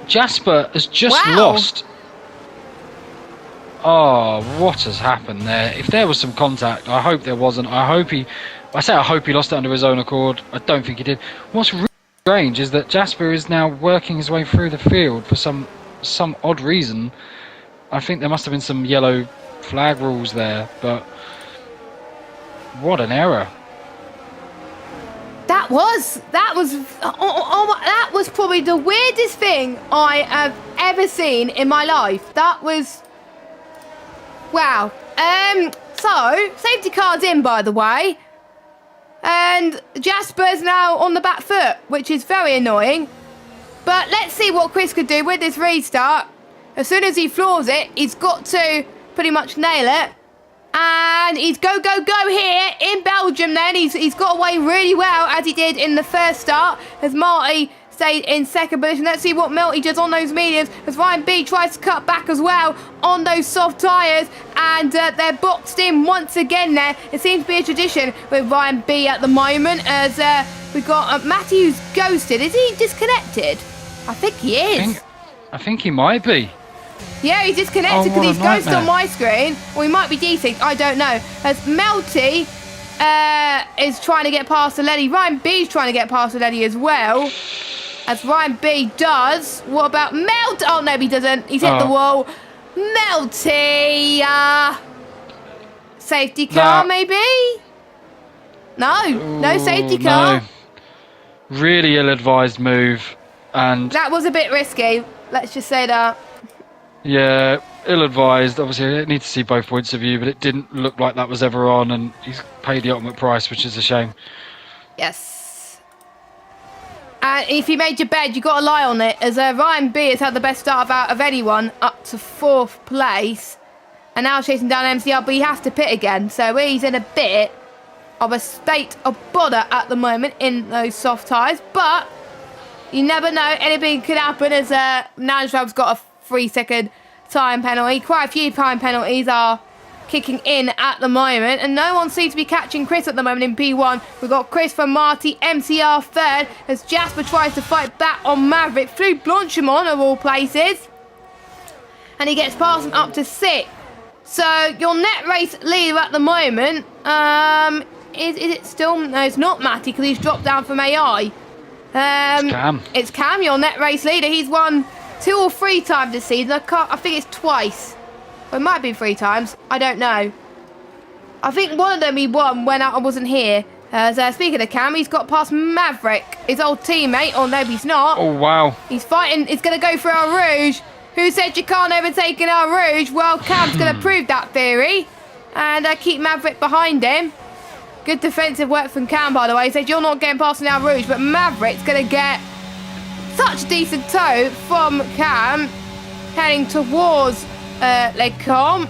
Jasper has just lost. Oh, what has happened there? If there was some contact, I hope there wasn't. I hope he lost it under his own accord. I don't think he did. What's really strange is that Jasper is now working his way through the field for some odd reason. I think there must have been some yellow flag rules there, but what an error. That was probably the weirdest thing I have ever seen in my life. That was wow. So safety car's in, by the way. And Jasper's now on the back foot, which is very annoying. But let's see what Chris could do with this restart. As soon as he floors it, he's got to pretty much nail it. And he's go here in Belgium then. He's got away really well, as he did in the first start, as Marty stayed in second position. Let's see what Melty does on those mediums, as Ryan B tries to cut back as well on those soft tyres. And they're boxed in once again there. It seems to be a tradition with Ryan B at the moment, as we've got Matty who's ghosted. Is he disconnected? I think he is. I think he might be. Yeah, he's disconnected because he's ghosted on my screen. Or he might be desynced, I don't know. As Melty is trying to get past the Letty. Ryan B's trying to get past the Letty as well. As Ryan B does. What about Melt? Oh, no, he doesn't. He's hit the wall. Melty. Safety car, maybe? No safety car. No. Really ill-advised move. And that was a bit risky. Let's just say that. Yeah, ill-advised. Obviously, I need to see both points of view, but it didn't look like that was ever on, and he's paid the ultimate price, which is a shame. Yes. And if you made your bed, you got to lie on it, as Ryan B has had the best start out of anyone, up to 4th place, and now chasing down MCR, but he has to pit again, so he's in a bit of a state of bother at the moment in those soft tyres, but you never know, anything could happen, as Nanstrab's got a 3-second time penalty. Quite a few time penalties are kicking in at the moment, and no one seems to be catching Chris at the moment in P1. We've got Chris from Marty, MCR third, as Jasper tries to fight back on Maverick through Blanchimont of all places, and he gets past him up to 6th. So your net race leader at the moment, is it still? No, it's not Matty, because he's dropped down from AI. It's Cam. It's Cam, your net race leader. He's won 2 or 3 times this season. I think it's twice. Or it might be 3 times. I don't know. I think one of them he won when I wasn't here. Speaking of Cam, he's got past Maverick, his old teammate. Oh, no, he's not. Oh, wow. He's fighting. He's going to go for our Rouge. Who said you can't overtake in our Rouge? Well, Cam's going to prove that theory. And keep Maverick behind him. Good defensive work from Cam, by the way. He said you're not getting past in our Rouge, but Maverick's going to get such a decent toe from Cam, heading towards Lecombe,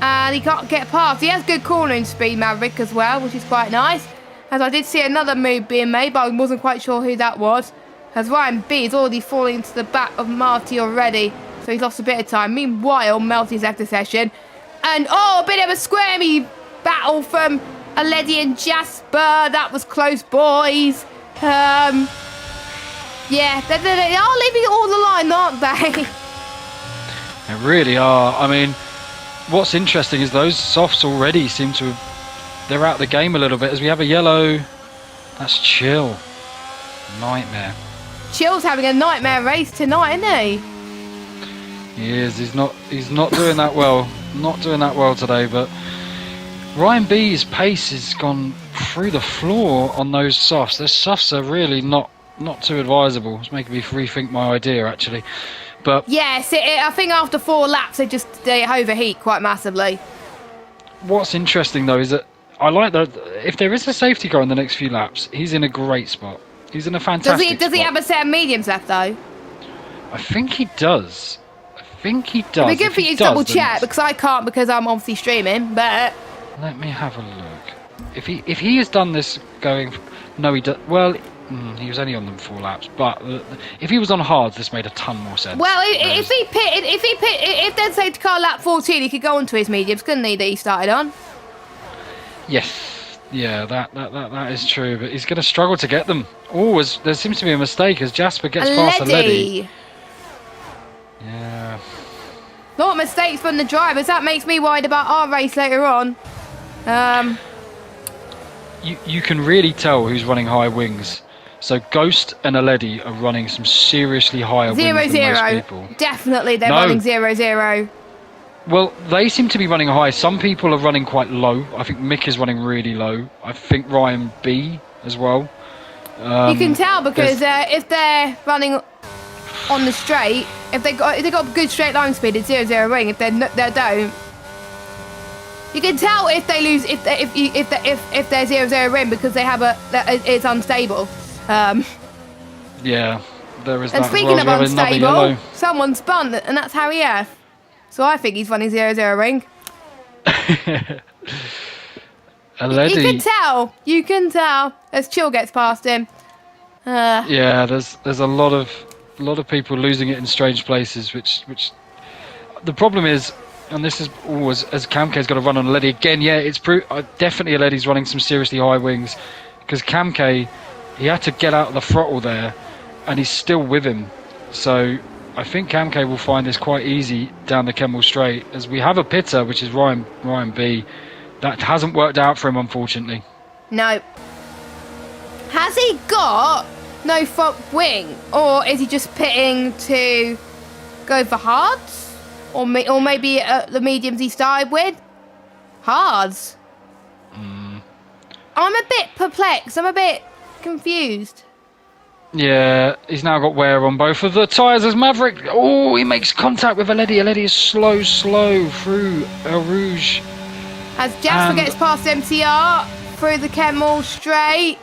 and he can't get past. He has good cornering speed, Maverick, as well, which is quite nice. As I did see another move being made, but I wasn't quite sure who that was. As Ryan B is already falling into the back of Marty already, so he's lost a bit of time. Meanwhile, Melty's left the session, and a bit of a squirmy battle from Aledi and Jasper. That was close, boys. Yeah, they are leaving it all the line, aren't they? They really are. I mean, what's interesting is those softs already seem to they're out of the game a little bit, as we have a yellow. That's Chill. Nightmare. Chill's having a nightmare race tonight, isn't he? He is. He's not doing that well. Not doing that well today, but Ryan B's pace has gone through the floor on those softs. Those softs are really not too advisable. It's making me rethink my idea, actually. But yes, I think after 4 laps they overheat quite massively. What's interesting though is that I like that if there is a safety car in the next few laps, he's in a great spot. He's in a fantastic spot. Does he have a set of mediums left though? I think he does. It'd be good for you to double check, because I can't, because I'm obviously streaming. But let me have a look. If he has done this going, no, he does. Well, he was only on them 4 laps, but if he was on hards, this made a ton more sense. Well, if there's safety car lap 14, he could go onto his mediums, couldn't he? That he started on. Yes, yeah, that is true, but he's going to struggle to get them. Oh, there seems to be a mistake as Jasper gets past Aledi. Yeah. A lot of mistakes from the drivers. That makes me worried about our race later on. You can really tell who's running high wings. So Ghost and Aledi are running some seriously higher wings than most people. Definitely, they're running 0-0. Well, they seem to be running high. Some people are running quite low. I think Mick is running really low. I think Ryan B as well. You can tell because if they're running on the straight, if they got good straight line speed, it's 0-0 ring. If they don't, You can tell if they lose if they're 0-0 win because they have it's unstable. Yeah, there is And that as speaking well. of We have another unstable, yellow. someone spun and that's Harry F. So I think he's running 0-0 ring. You can tell as Chill gets past him. Yeah, there's a lot of people losing it in strange places, which the problem is, and this is always as Kamke's got to run on a Letty again. Yeah, it's definitely a Letty's running some seriously high wings because Kamke, he had to get out of the throttle there, and he's still with him. So I think Kamke will find this quite easy down the Kemmel Straight as we have a pitter, which is Ryan B. That hasn't worked out for him, unfortunately. No. Has he got no front wing, or is he just pitting to go for hards, or maybe the mediums he started with? Hards. I'm a bit perplexed. I'm a bit confused. Yeah, he's now got wear on both of the tyres as Maverick. Oh, he makes contact with Aledi. Aledi is slow through El Rouge. As Jasper gets past MCR through the Kemmel Straight,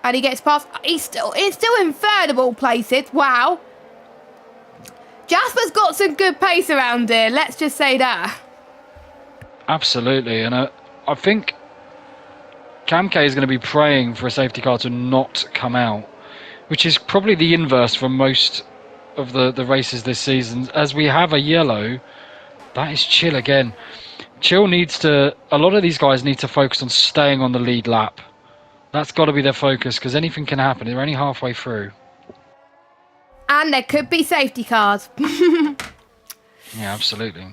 and he gets past. He's still in third of all places. Wow. Jasper's got some good pace around here. Let's just say that. Absolutely, and I think Kamke is going to be praying for a safety car to not come out, which is probably the inverse for most of the races this season. As we have a yellow, that is Chill again. Chill needs to. A lot of these guys need to focus on staying on the lead lap. That's got to be their focus because anything can happen. They're only halfway through. And there could be safety cars. Yeah, absolutely.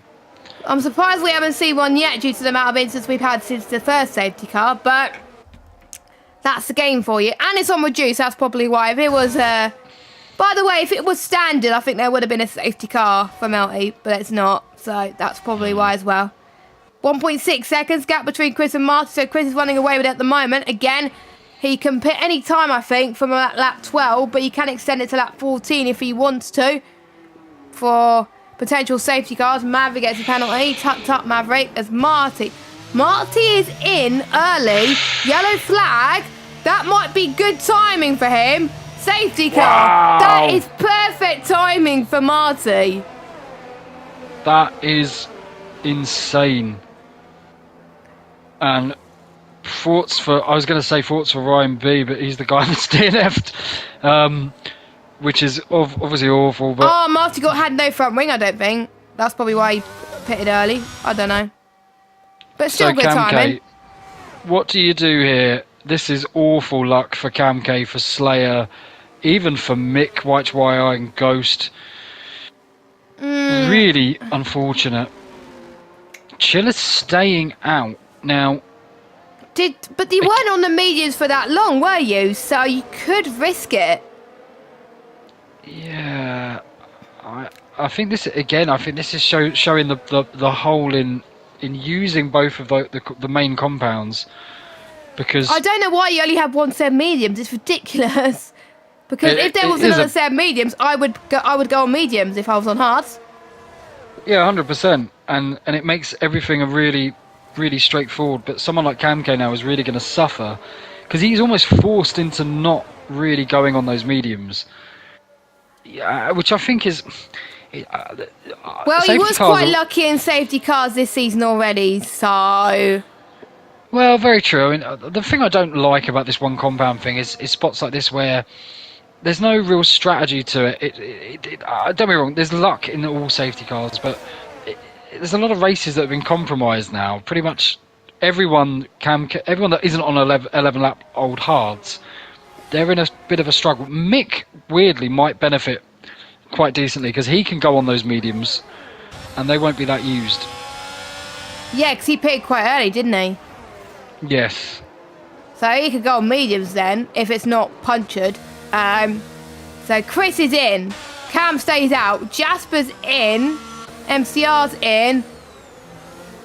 I'm surprised we haven't seen one yet due to the amount of incidents we've had since the first safety car, but that's the game for you. And it's on reduce, that's probably why. If it was, by the way, if it was standard, I think there would have been a safety car for Melty, but it's not, so that's probably why as well. 1.6 seconds gap between Chris and Marty, so Chris is running away with it at the moment. Again, he can pit any time, I think, from lap 12, but he can extend it to lap 14 if he wants to for potential safety cars. Maverick gets a penalty. Tucked up Maverick as Marty. Marty is in early. Yellow flag. That might be good timing for him. Safety car. Wow. That is perfect timing for Marty. That is insane. And thoughts for Ryan B, but he's the guy that's DNF'd, which is obviously awful. But oh, Marty had no front wing, I don't think. That's probably why he pitted early. I don't know. But still so good timing. What do you do here? This is awful luck for Kamke, for Slayer, even for Mick, Whitewire and Ghost. Really unfortunate. Chill is staying out now. But you weren't on the mediums for that long, were you? So you could risk it. Yeah, I think this again. I think this is showing the hole in using both of the main compounds, because I don't know why you only have one set of mediums. It's ridiculous. Because if there was another set of mediums, I would go on mediums if I was on hards. Yeah, 100%, and it makes everything a really straightforward. But someone like Kamke now is really going to suffer because he's almost forced into not really going on those mediums. Yeah, which I think is. Well, he was quite lucky in safety cars this season already, so. Well, very true. I mean, the thing I don't like about this one compound thing is spots like this where there's no real strategy to it. Don't get me wrong, there's luck in all safety cars, but there's a lot of races that have been compromised now. Pretty much everyone that isn't on 11 lap old hards, they're in a bit of a struggle. Mick, weirdly, might benefit quite decently because he can go on those mediums and they won't be that used. Yeah, because he pitted quite early, didn't he? Yes. So he could go on mediums then, if it's not punctured. So Chris is in, Cam stays out, Jasper's in, MCR's in.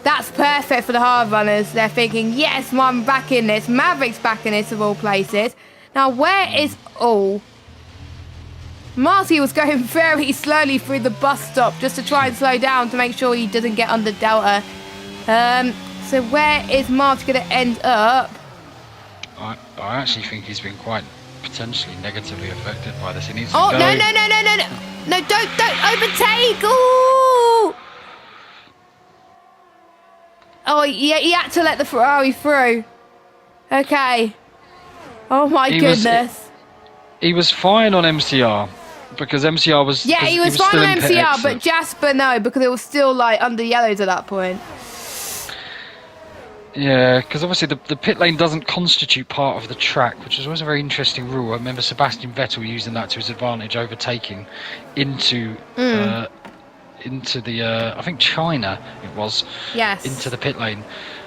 That's perfect for the hard runners. They're thinking, yes, I'm back in this. Maverick's back in this of all places. Now, where is... Oh. Marty was going very slowly through the bus stop just to try and slow down to make sure he doesn't get under Delta. So where is Marty going to end up? I actually think he's been quite potentially negatively affected by this. He needs to Oh, go. no. No, don't overtake. Ooh. Oh, yeah, he had to let the Ferrari through. Okay. Oh, my goodness. He was fine on MCR because MCR was. Yeah, he was fine still on in pit MCR, exit. but Jasper, no, because it was still, like, under yellows at that point. Yeah, because obviously the pit lane doesn't constitute part of the track, which is always a very interesting rule. I remember Sebastian Vettel using that to his advantage, overtaking into the I think China it was. Yes. Into the pit lane.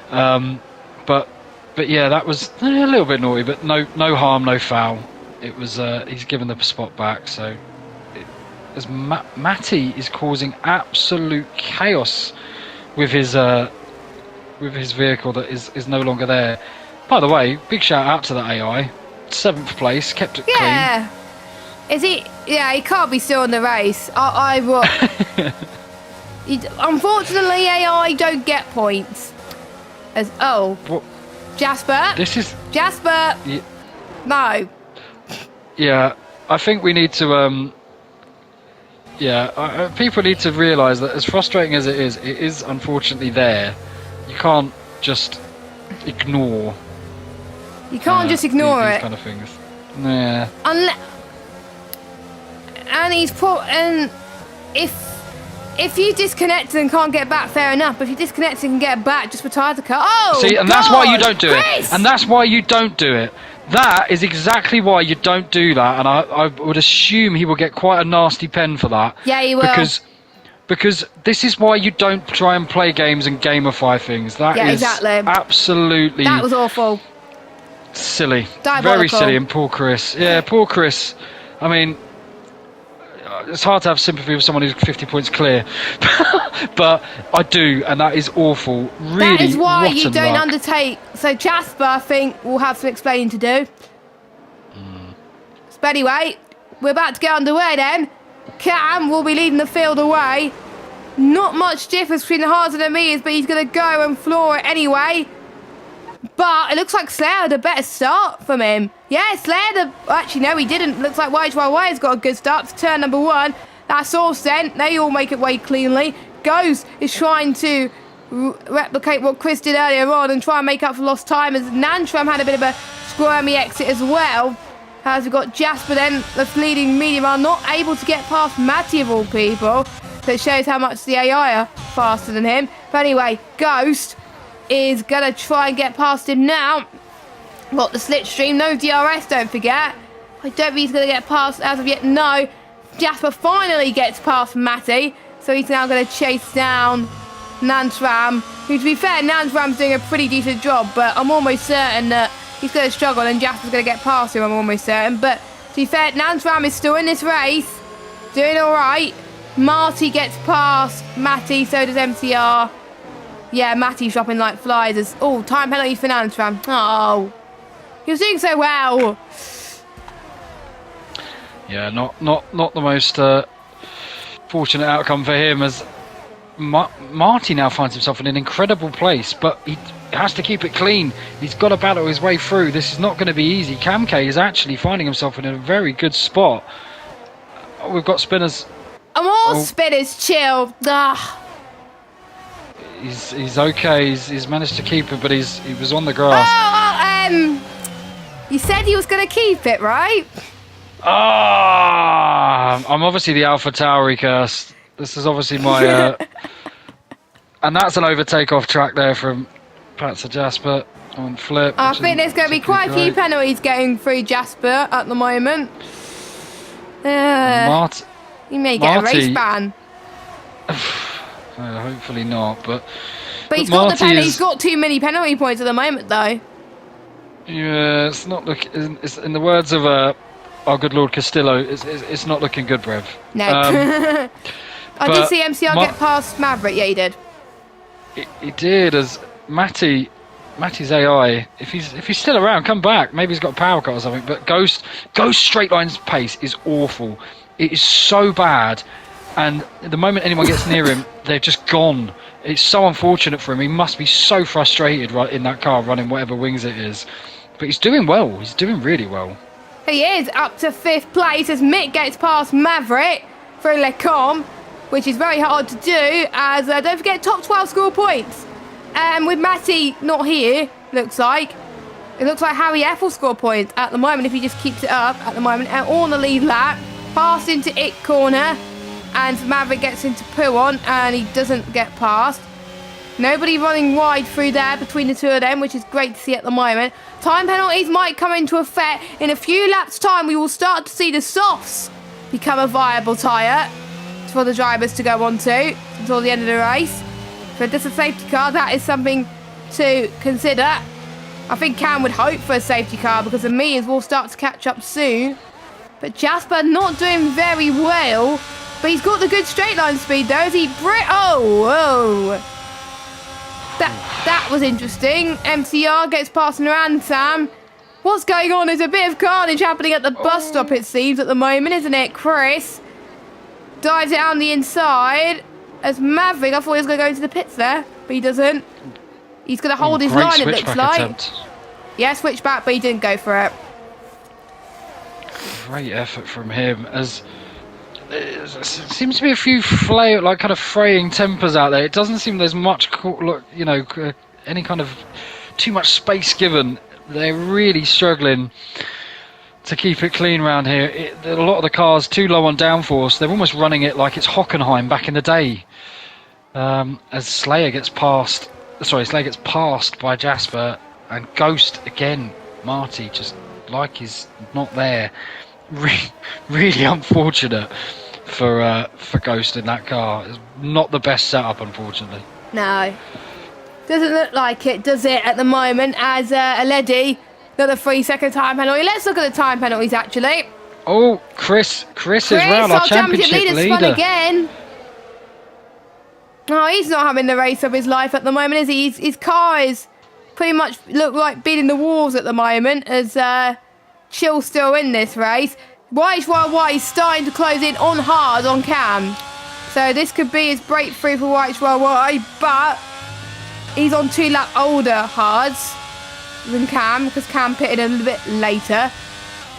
But yeah, that was a little bit naughty, but no harm, no foul. It was he's given the spot back, so as Matty is causing absolute chaos with his vehicle that is no longer there. By the way, big shout out to that AI. 7th place, kept it clean. Is he? Yeah, he can't be still in the race. Unfortunately, AI don't get points. What? Jasper. This is Jasper. Yeah, No. yeah, I think we need to. People need to realise that as frustrating as it is unfortunately there. You can't just ignore. You can't just ignore these it. kind of things. Yeah. And if you disconnect and can't get back, fair enough. But if you disconnect and can get back, just retire the car. Oh, see, and God, that's why you don't do Chris! it. And that's why you don't do it. That is exactly why you don't do that. And I would assume he will get quite a nasty pen for that. Yeah, he will. Because this is why you don't try and play games and gamify things. That is absolutely. That was awful. Silly. Diabolical. Very silly. And poor Chris. Yeah, poor Chris. I mean, it's hard to have sympathy with someone who's 50 points clear. But I do, and that is awful. Really, that is why rotten you don't luck. undertake. So Jasper, I think, will have some explaining to do. But anyway, we're about to get underway then. Cam will be leading the field away. Not much difference between the hards and the meters, but he's going to go and floor it anyway. But it looks like Slayer had a better start from him. Yeah, Slayer, actually, no, he didn't. Looks like YHYY has got a good start to turn number 1. That's all sent. They all make it way cleanly. Ghost is trying to replicate what Chris did earlier on and try and make up for lost time, as Nantram had a bit of a squirmy exit as well. As we've got Jasper then, the leading medium, are not able to get past Matty of all people. So it shows how much the AI are faster than him. But anyway, Ghost is going to try and get past him now. Got the slipstream, no DRS, don't forget. I don't think he's going to get past as of yet, no. Jasper finally gets past Matty. So he's now going to chase down Nantram, who, to be fair, Nantram's doing a pretty decent job, but I'm almost certain that he's going to struggle and Jasper's going to get past him, I'm almost certain. But to be fair, Nantram is still in this race, doing all right. Marty gets past Matty, so does MCR. Yeah, Matty's dropping like flies. Oh, time penalty for Nantram. Oh, he was doing so well. Yeah, not the most fortunate outcome for him, as Marty now finds himself in an incredible place, but he has to keep it clean. He's got to battle his way through. This is not going to be easy. Camke is actually finding himself in a very good spot. Oh, we've got spinners. Spinners, chill. Ugh. He's okay. He's managed to keep it, but he was on the grass. You said he was going to keep it, right? I'm obviously the Alpha Tauri curse. This is obviously my... and that's an overtake off track there from Patsa Jasper on flip. I think there's going to be quite a few penalties getting through Jasper at the moment. You may get a race ban. Hopefully not, but he's got he's got too many penalty points at the moment, though. Yeah, it's not looking. It's, in the words of our good Lord Castillo, it's not looking good, Brev. No. I did see MCR get past Maverick. Yeah, he did. He did, as Matty's AI. If he's still around, come back. Maybe he's got a power cut or something. But Ghost straight lines pace is awful. It is so bad. And the moment anyone gets near him, they're just gone. It's so unfortunate for him. He must be so frustrated right in that car running whatever wings it is. But he's doing well. He's doing really well. He is up to 5th place as Mick gets past Maverick through Lecombe, which is very hard to do, as don't forget top 12 score points. And with Matty not here, looks like, it looks like Harry F will score points at the moment if he just keeps it up at the moment. And on the lead lap, pass into it corner, and Maverick gets into Pouon and he doesn't get past. Nobody running wide through there between the two of them, which is great to see at the moment. Time penalties might come into effect. In a few laps' time, we will start to see the softs become a viable tyre for the drivers to go on to until the end of the race. So just a safety car, that is something to consider. I think Cam would hope for a safety car because the meters will start to catch up soon. But Jasper not doing very well. But he's got the good straight line speed though. Is he whoa. That was interesting. MCR gets past Naran Sam. What's going on? There's a bit of carnage happening at the bus stop, it seems, at the moment, isn't it? Chris dives it down the inside. As Maverick, I thought he was going to go into the pits there, but he doesn't. He's going to hold his line, it looks like. Attempt. Yeah, switchback, but he didn't go for it. Great effort from him, as there seems to be a few kind of fraying tempers out there. It doesn't seem there's much, any kind of too much space given. They're really struggling to keep it clean around here. A lot of the cars too low on downforce. They're almost running it like it's Hockenheim back in the day. As Slayer gets passed by Jasper, and Ghost again. Marty just like he's not there. Really unfortunate for Ghost in that car. It's not the best setup, unfortunately. No. Doesn't look like it, does it, at the moment, as Aledi got a 3-second time penalty. Let's look at the time penalties, actually. Oh, Chris is round our championship leader. Spun again. Oh, he's not having the race of his life at the moment, is he? His car is pretty much look like beating the walls at the moment, as Chill's still in this race. YHYY is starting to close in on hard on Cam. So this could be his breakthrough for YHYY, but he's on 2 lap older hards than Cam, because Cam pitted a little bit later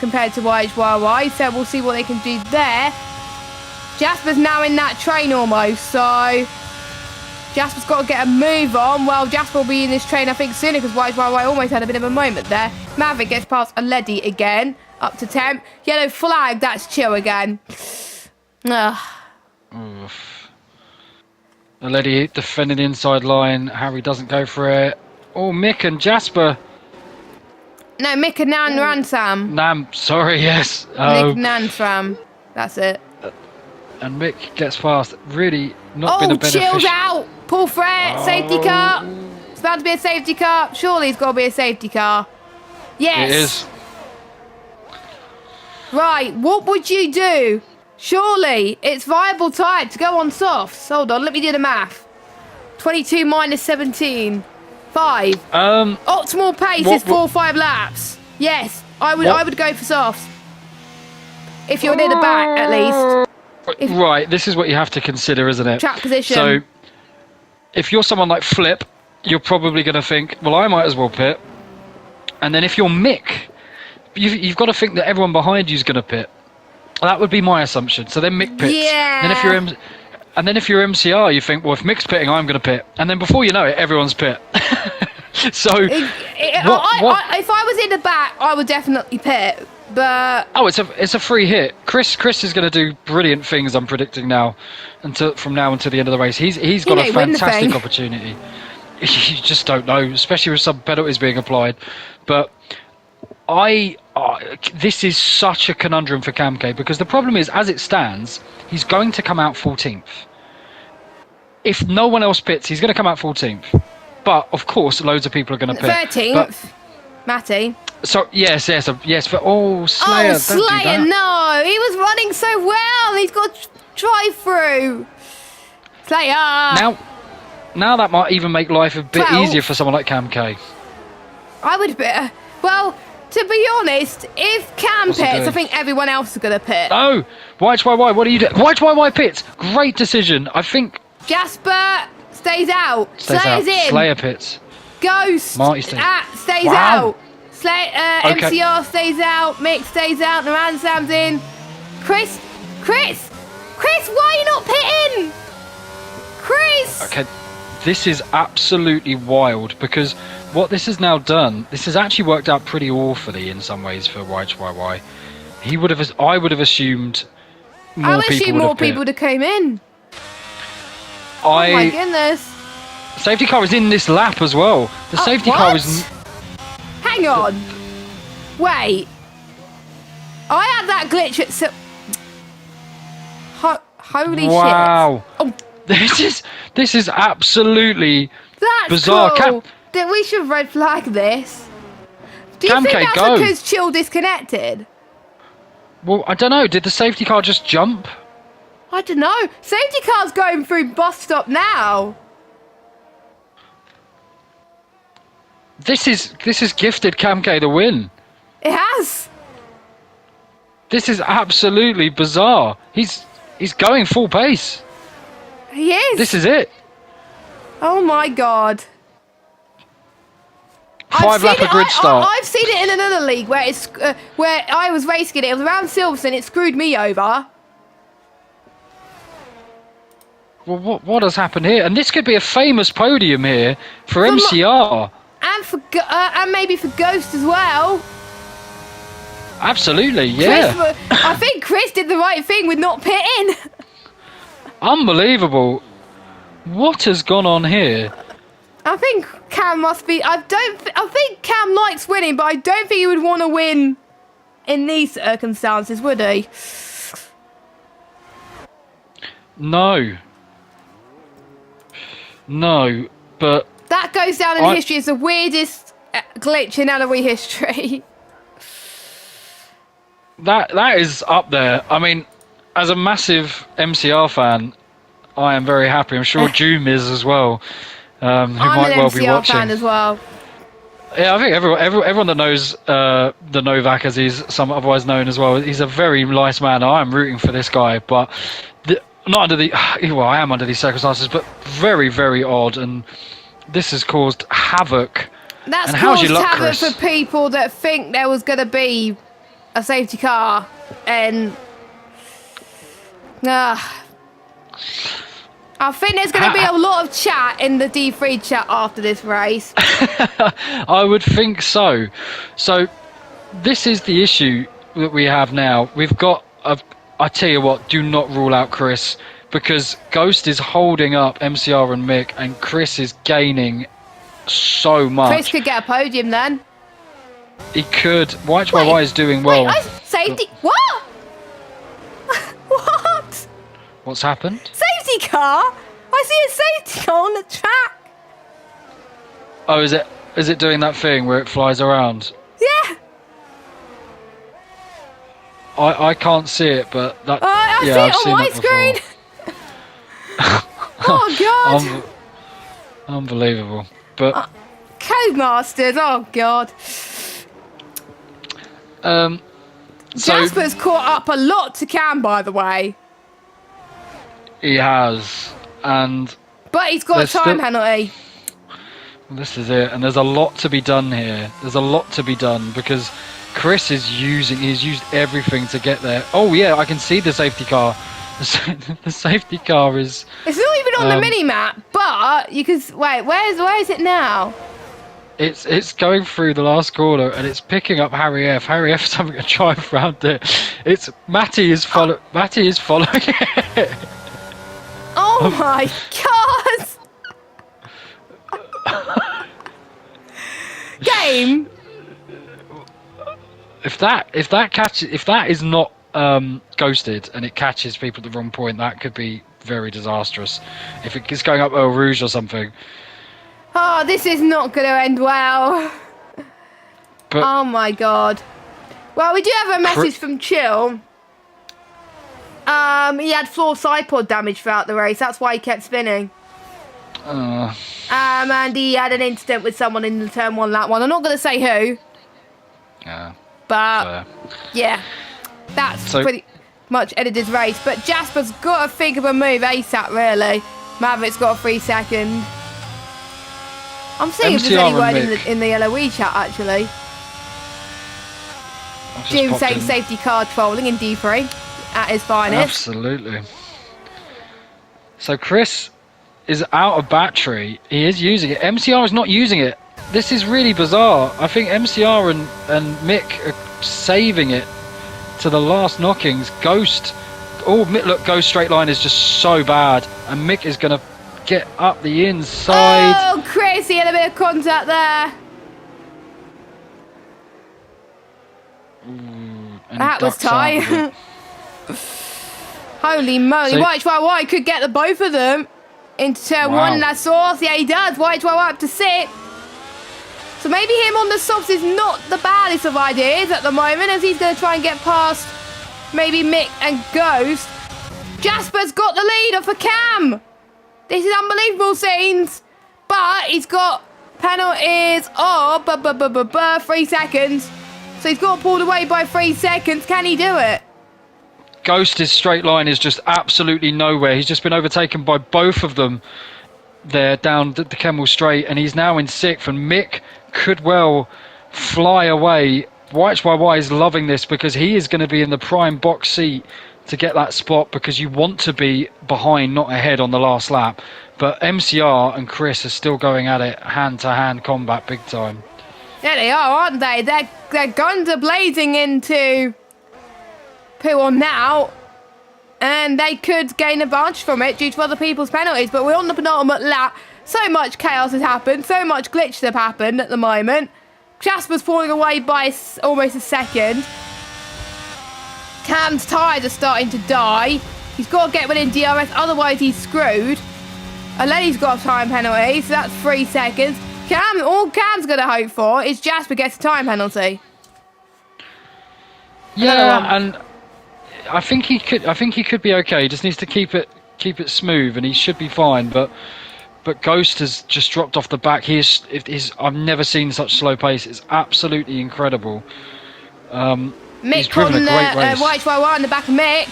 compared to YHYY, so we'll see what they can do there. Jasper's now in that train almost, so Jasper's got to get a move on. Well, Jasper will be in this train, I think, sooner, because YHYY almost had a bit of a moment there. Maverick gets past Aledi again, up to 10th. Yellow flag, that's Chill again. Ugh. Oof. Aledi defending the inside line. Harry doesn't go for it. Oh, Mick and Jasper. No, Mick and Ransam. Nam, sorry, yes. Mick Nansam. That's it. And Mick gets past. Really not been a beneficial. Chill's out. Pull threat. Safety car. It's about to be a safety car. Surely it's got to be a safety car. Yes. It is. Right, what would you do? Surely it's viable tyre to go on softs. Hold on, let me do the math. 22 minus 17. 5. Optimal pace is 4 or 5 laps. Yes, I would go for softs. If you're near the back, at least. Right, this is what you have to consider, isn't it? Track position. So, if you're someone like Flip, you're probably going to think, well, I might as well pit. And then if you're Mick, you've got to think that everyone behind you is going to pit. That would be my assumption. So then Mick pits. Yeah. Then if you're MCR, you think, well, if Mick's pitting, I'm going to pit. And then before you know it, everyone's pit. So, if I was in the back, I would definitely pit. But it's a free hit. Chris is going to do brilliant things. I'm predicting now, from now until the end of the race. He's got a fantastic opportunity. You just don't know, especially with some penalties being applied. But this is such a conundrum for Camke, because the problem is, as it stands, he's going to come out 14th. If no one else pits, he's going to come out 14th. But of course, loads of people are going to pit. 13th, Matty. So yes. Slayer. Oh, Slayer! No, he was running so well. He's got drive through. Slayer. Now that might even make life a bit easier for someone like Cam K. I would pit. Well, To be honest, if Cam What's he pits, doing? I think everyone else is going to pit. No! YHYY, what are you doing? YHYY pits! Great decision. I think... Jasper stays out. Stays Slayer's out. in. Slayer pits. Ghost Marty stays. stays Wow. out. Okay. MCR stays out. Mick stays out. Naran Sam's in. Chris, why are you not pitting? Chris. Okay, this is absolutely wild because what this has now done, this has actually worked out pretty awfully in some ways for YHYY. I would have assumed more I people assume would more have pit. people would have came in. Oh my goodness. Safety car is in this lap as well. The safety car is... Hang on. Wait. I had that glitch at... Holy Wow. shit. Oh, This is absolutely that's bizarre. cool. That we should red flag this. Do you Cam think K, that's go. because Chill disconnected? Well, I don't know. Did the safety car just jump? I don't know. Safety car's going through bus stop now. This is gifted Cam K the win. It has. This is absolutely bizarre. He's going full pace. He is. This is it. Oh my god. 5-lap grid start. I've seen it in another league where it's where I was racing it. It was around Silverstone. It screwed me over. Well, what has happened here? And this could be a famous podium here for MCR. And for and maybe for Ghost as well. Absolutely, yeah. I think Chris did the right thing with not pitting. Unbelievable. What has gone on here? I think Cam must be. I think Cam likes winning, but I don't think he would want to win in these circumstances, would he? No. No, but... That goes down in history as the weirdest glitch in LOE history. That is up there. I mean, as a massive MCR fan, I am very happy. I'm sure Doom is as well. Who I'm might an well MCR be watching. fan as well. Yeah, I think everyone that knows the Novak, as he's somewhat otherwise known as well, he's a very nice man. I am rooting for this guy, but not under the... Well, I am under these circumstances, but very, very odd, and this has caused havoc. That's and how's caused your luck, havoc Chris? for people that think there was going to be a safety car, and... I think there's going to be a lot of chat in the D3 chat after this race. I would think so. So this is the issue that we have now. We've got I tell you what, do not rule out Chris, because Ghost is holding up MCR and Mick, and Chris is gaining so much. Chris could get a podium then. He could. YHYY is doing well. Wait, safety... What? What? What's happened? Safety car? I see a safety car on the track. Oh, is it doing that thing where it flies around? Yeah. I can't see it, but that. I see I've it seen on my that screen. Oh, God. Unbelievable. But Codemasters, oh, God. so Jasper's caught up a lot to Cam, by the way. he has, and But he's got a There's time still- penalty. this is it. And there's a lot to be done here. There's a lot to be done because Chris he's used everything to get there. Oh yeah, I can see the safety car. The safety car is... It's not even on the mini-map, but you can... Wait, where is it now? It's going through the last corner and it's picking up Harry F. Harry F's having a drive around it. It's Matty is following it. Oh my God! Game. If that is not ghosted and it catches people at the wrong point, that could be very disastrous. If it's going up Eau Rouge or something. Oh, this is not going to end well. But Oh my God. Well, we do have a message from Chill. He had floor side pod damage throughout the race. That's why he kept spinning. And he had an incident with someone in the turn one lap one. I'm not going to say who. Yeah. But Fair. yeah, that's So- pretty much ended his race. But Jasper's got to think of a move ASAP, really. Maverick's got a 3 second. I'm seeing if there's MCR any word and Mick. in the LOE chat, actually. I've just Jim popped saying in. safety car trolling in D3 at his finest. Absolutely. So Chris is out of battery. He is using it. MCR is not using it. This is really bizarre. I think MCR and Mick are saving it to the last knockings. Ghost. Oh, look, Ghost straight line is just so bad. And Mick is going to get up the inside. Oh, Chris, he had a bit of contact there. And he That was ducks out of tight. it. Holy moly. So- White could get the both of them into turn Wow. 1. That's sauce. Yeah, he does. White up to 6. So maybe him on the softs is not the baddest of ideas at the moment, as he's going to try and get past maybe Mick and Ghost. Jasper's got the lead off for Cam. This is unbelievable scenes. But he's got penalties of 3 seconds. So he's got pulled away by 3 seconds. Can he do it? Ghost's straight line is just absolutely nowhere. He's just been overtaken by both of them there down the Kemmel Straight, and he's now in 6th. And Mick could well fly away. White YY is loving this because he is going to be in the prime box seat to get that spot, because you want to be behind, not ahead on the last lap. But MCR and Chris are still going at it, hand-to-hand combat big time. Yeah, they are, aren't they? Their guns are blazing into poo on now, and they could gain advantage from it due to other people's penalties. But we're on the penultimate lap. So much chaos has happened, so much glitches have happened at the moment. Jasper's falling away by almost a second. Cam's tyres are starting to die. He's got to get within DRS, otherwise he's screwed. And Lenny's got a time penalty, so that's 3 seconds. All Cam's going to hope for is Jasper gets a time penalty. Yeah, and I think he could be okay. He just needs to keep it smooth, and he should be fine. But Ghost has just dropped off the back. I've never seen such slow pace. It's absolutely incredible. He's Mick driven on a great race. White YY in the back of Mick.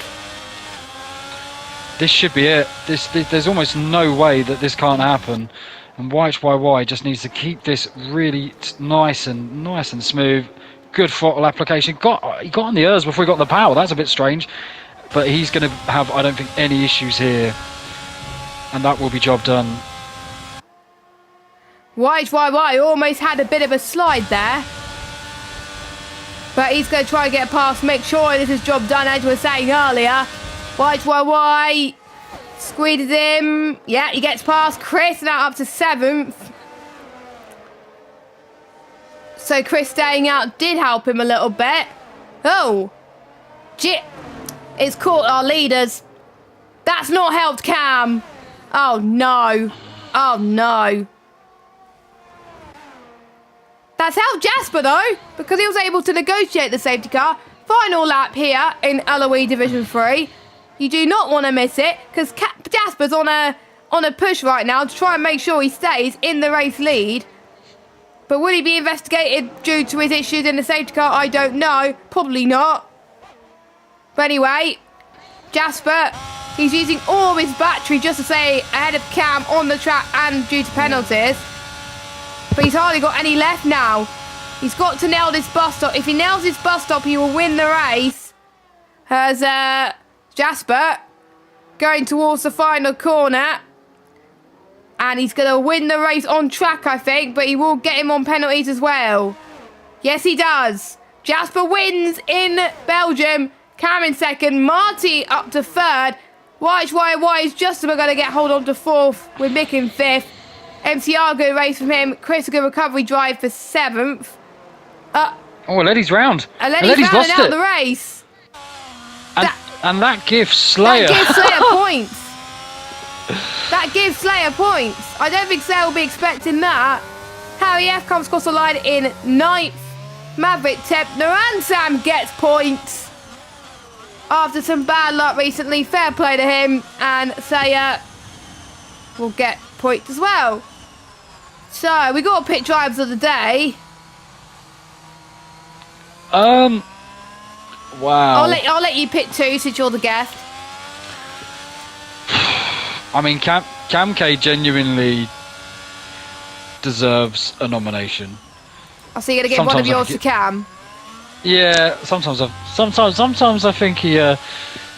This should be it. There's almost no way that this can't happen. And White YY just needs to keep this really nice and smooth. Good throttle application. He got on the ERS before he got the power. That's a bit strange. But he's going to have, I don't think, any issues here. And that will be job done. White YY almost had a bit of a slide there. But he's going to try and get past Mick. Sure, this is job done, as we were saying earlier. White YY squeezes him. Yeah, he gets past Chris, now up to 7th. So Chris staying out did help him a little bit. Oh, Jit is caught our leaders. That's not helped Cam. Oh no. Oh no. That's helped Jasper though, because he was able to negotiate the safety car. Final lap here in LOE Division 3. You do not want to miss it, because Jasper's on a push right now to try and make sure he stays in the race lead. But will he be investigated due to his issues in the safety car? I don't know. Probably not. But anyway, Jasper, he's using all of his battery just to stay ahead of Cam on the track and due to penalties. But he's hardly got any left now. He's got to nail this bus stop. If he nails this bus stop, he will win the race. As Jasper going towards the final corner. And he's going to win the race on track, I think. But he will get him on penalties as well. Yes, he does. Jasper wins in Belgium. Cam in 2nd. Marty up to 3rd. White YY is just about going to get hold on to 4th with Mick in 5th. MCR good race from him. Chris a good recovery drive for 7th. Letty's round. Letty's lost out it. the race. And that gives Slayer. That gives Slayer points. That gives Slayer points. I don't think Slayer will be expecting that. Harry F comes across the line in 9th. Maverick 10th. Naran Sam gets points. After some bad luck recently, fair play to him. And Slayer will get points as well. So, we got pit drivers of the day. Wow. I'll let you pick two since you're the guest. I mean, Cam K genuinely deserves a nomination. Oh, so you're gonna give one of yours to Cam? Yeah, sometimes I think he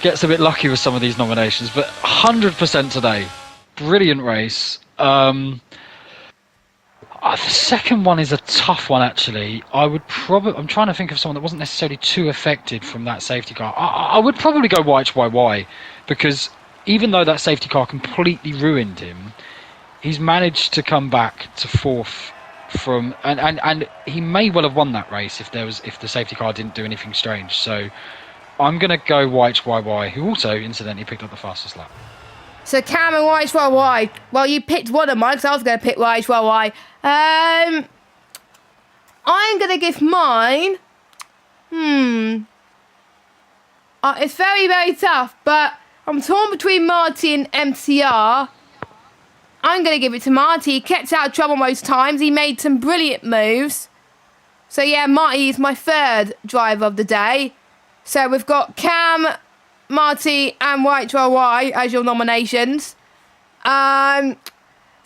gets a bit lucky with some of these nominations, but 100% today, brilliant race. The second one is a tough one, actually. I'm trying to think of someone that wasn't necessarily too affected from that safety car. I would probably go YHYY, because even though that safety car completely ruined him, he's managed to come back to fourth from, and he may well have won that race if the safety car didn't do anything strange. So I'm gonna go YHYY, who also incidentally picked up the fastest lap. So Cam and YHYY. Well, you picked one of mine because I was going to pick YHYY. I'm going to give mine. It's very, very tough, but I'm torn between Marty and MCR. I'm going to give it to Marty. He kept out of trouble most times. He made some brilliant moves. So yeah, Marty is my third driver of the day. So we've got Cam, Marty and YHYY as your nominations. So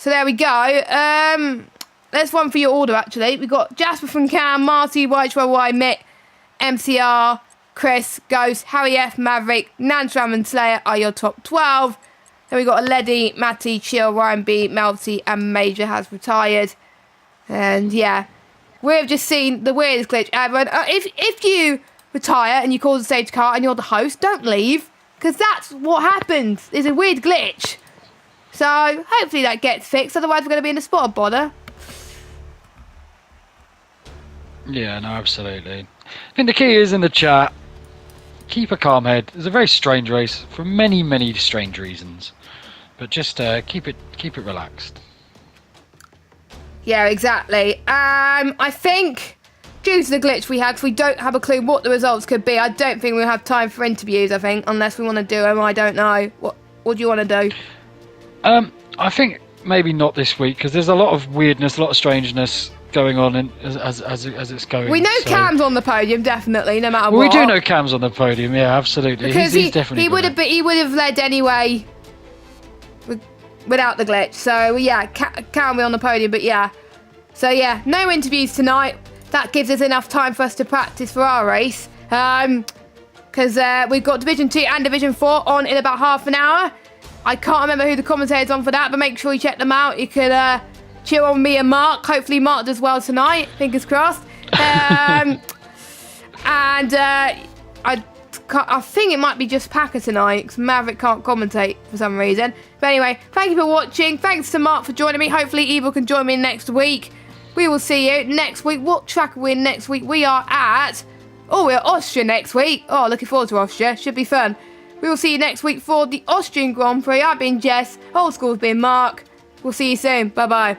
there we go. Let's run for your order, actually. We've got Jasper from Cam, Marty, YHYY, Mick, MCR, Chris, Ghost, Harry F, Maverick, Nansram and Slayer are your top 12. Then we've got Leddy, Matty, Chill, Ryan B, Melty and Major has retired. And yeah, we've just seen the weirdest glitch ever. And, if you retire and you call the safety car and you're the host, don't leave, because that's what happens. It's a weird glitch. So hopefully that gets fixed, otherwise we're going to be in a spot of bother. Yeah, no, absolutely. I think the key is in the chat, keep a calm head. It's a very strange race for many, many strange reasons, but just keep it relaxed. Yeah, exactly. I think due to the glitch we had, because we don't have a clue what the results could be, I don't think we'll have time for interviews, I think, unless we want to do them. I don't know. What do you want to do? I think maybe not this week, because there's a lot of weirdness, a lot of strangeness going on as it's going. We know Cam's on the podium, definitely, no matter what. We do know Cam's on the podium, yeah, absolutely. Because he's definitely he would have led anyway without the glitch. So yeah, Cam will be on the podium, but yeah. So yeah, no interviews tonight. That gives us enough time for us to practice for our race. Because we've got Division 2 and Division 4 on in about half an hour. I can't remember who the commentator's on for that, but make sure you check them out. You could cheer on me and Mark. Hopefully Mark does well tonight. Fingers crossed. I think it might be just Packer tonight, because Maverick can't commentate for some reason. But anyway, thank you for watching. Thanks to Mark for joining me. Hopefully Evil can join me next week. We will see you next week. What track are we in next week? We're at Austria next week. Oh, looking forward to Austria. Should be fun. We will see you next week for the Austrian Grand Prix. I've been Jess. Old School's been Mark. We'll see you soon. Bye-bye.